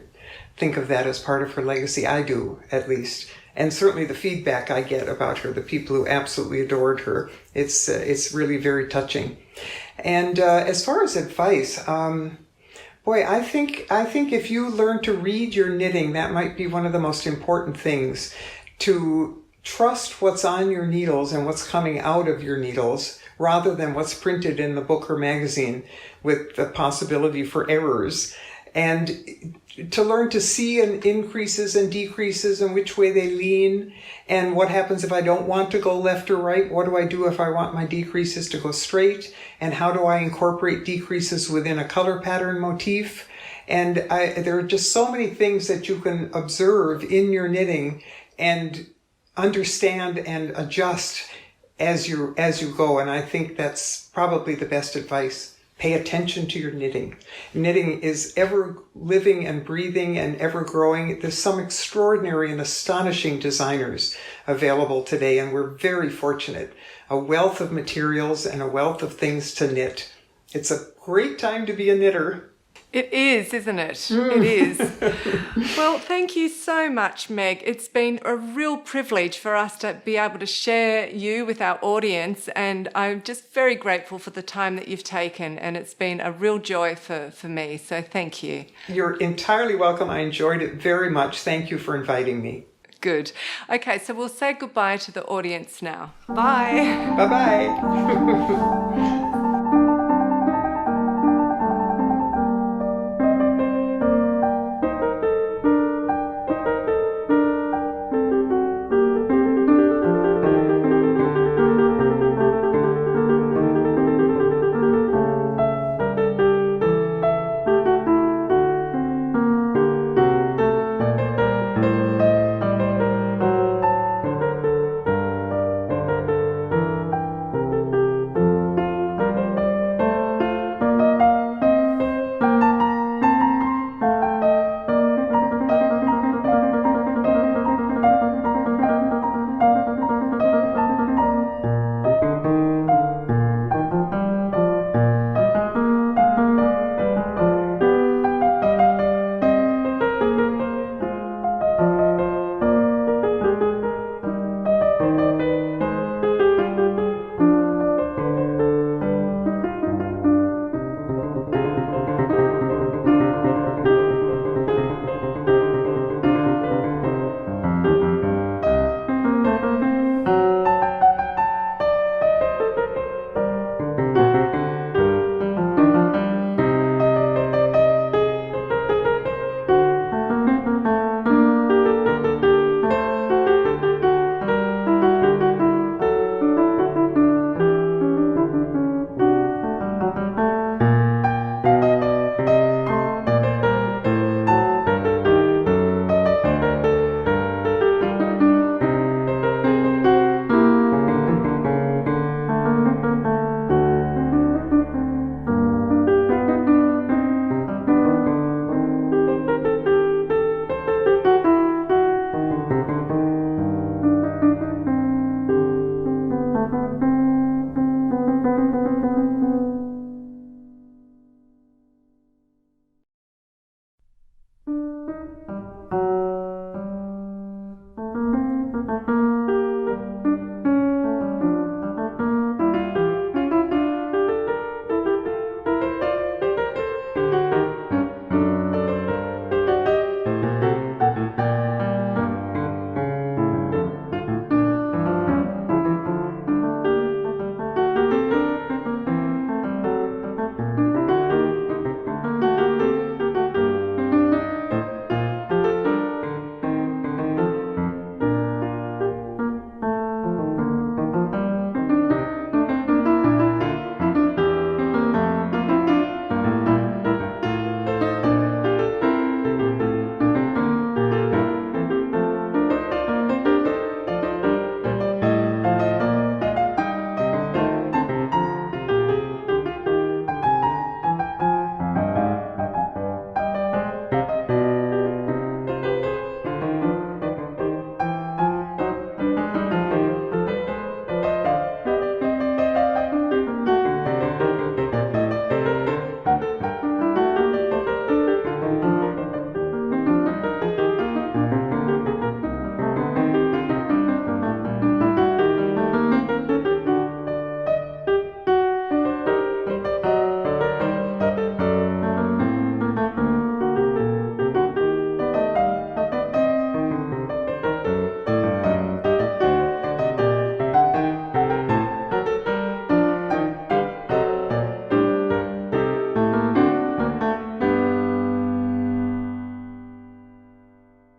think of that as part of her legacy. I do, at least. And certainly the feedback I get about her, the people who absolutely adored her, it's really very touching. And as far as advice, boy, I think if you learn to read your knitting, that might be one of the most important things. To trust what's on your needles and what's coming out of your needles, rather than what's printed in the book or magazine with the possibility for errors. And to learn to see increases and decreases and which way they lean, and what happens if I don't want to go left or right. What do I do if I want my decreases to go straight? And how do I incorporate decreases within a color pattern motif? And there are just so many things that you can observe in your knitting and understand and adjust as you go. And I think that's probably the best advice. Pay attention to your knitting. Knitting is ever living and breathing and ever growing. There's some extraordinary and astonishing designers available today, and we're very fortunate. A wealth of materials and a wealth of things to knit. It's a great time to be a knitter. It is, isn't it? It is. Well, thank you so much, Meg. It's been a real privilege for us to be able to share you with our audience, and I'm just very grateful for the time that you've taken, and it's been a real joy for me, so thank you. You're entirely welcome. I enjoyed it very much. Thank you for inviting me. Good. Okay, so we'll say goodbye to the audience now. Bye. Bye-bye.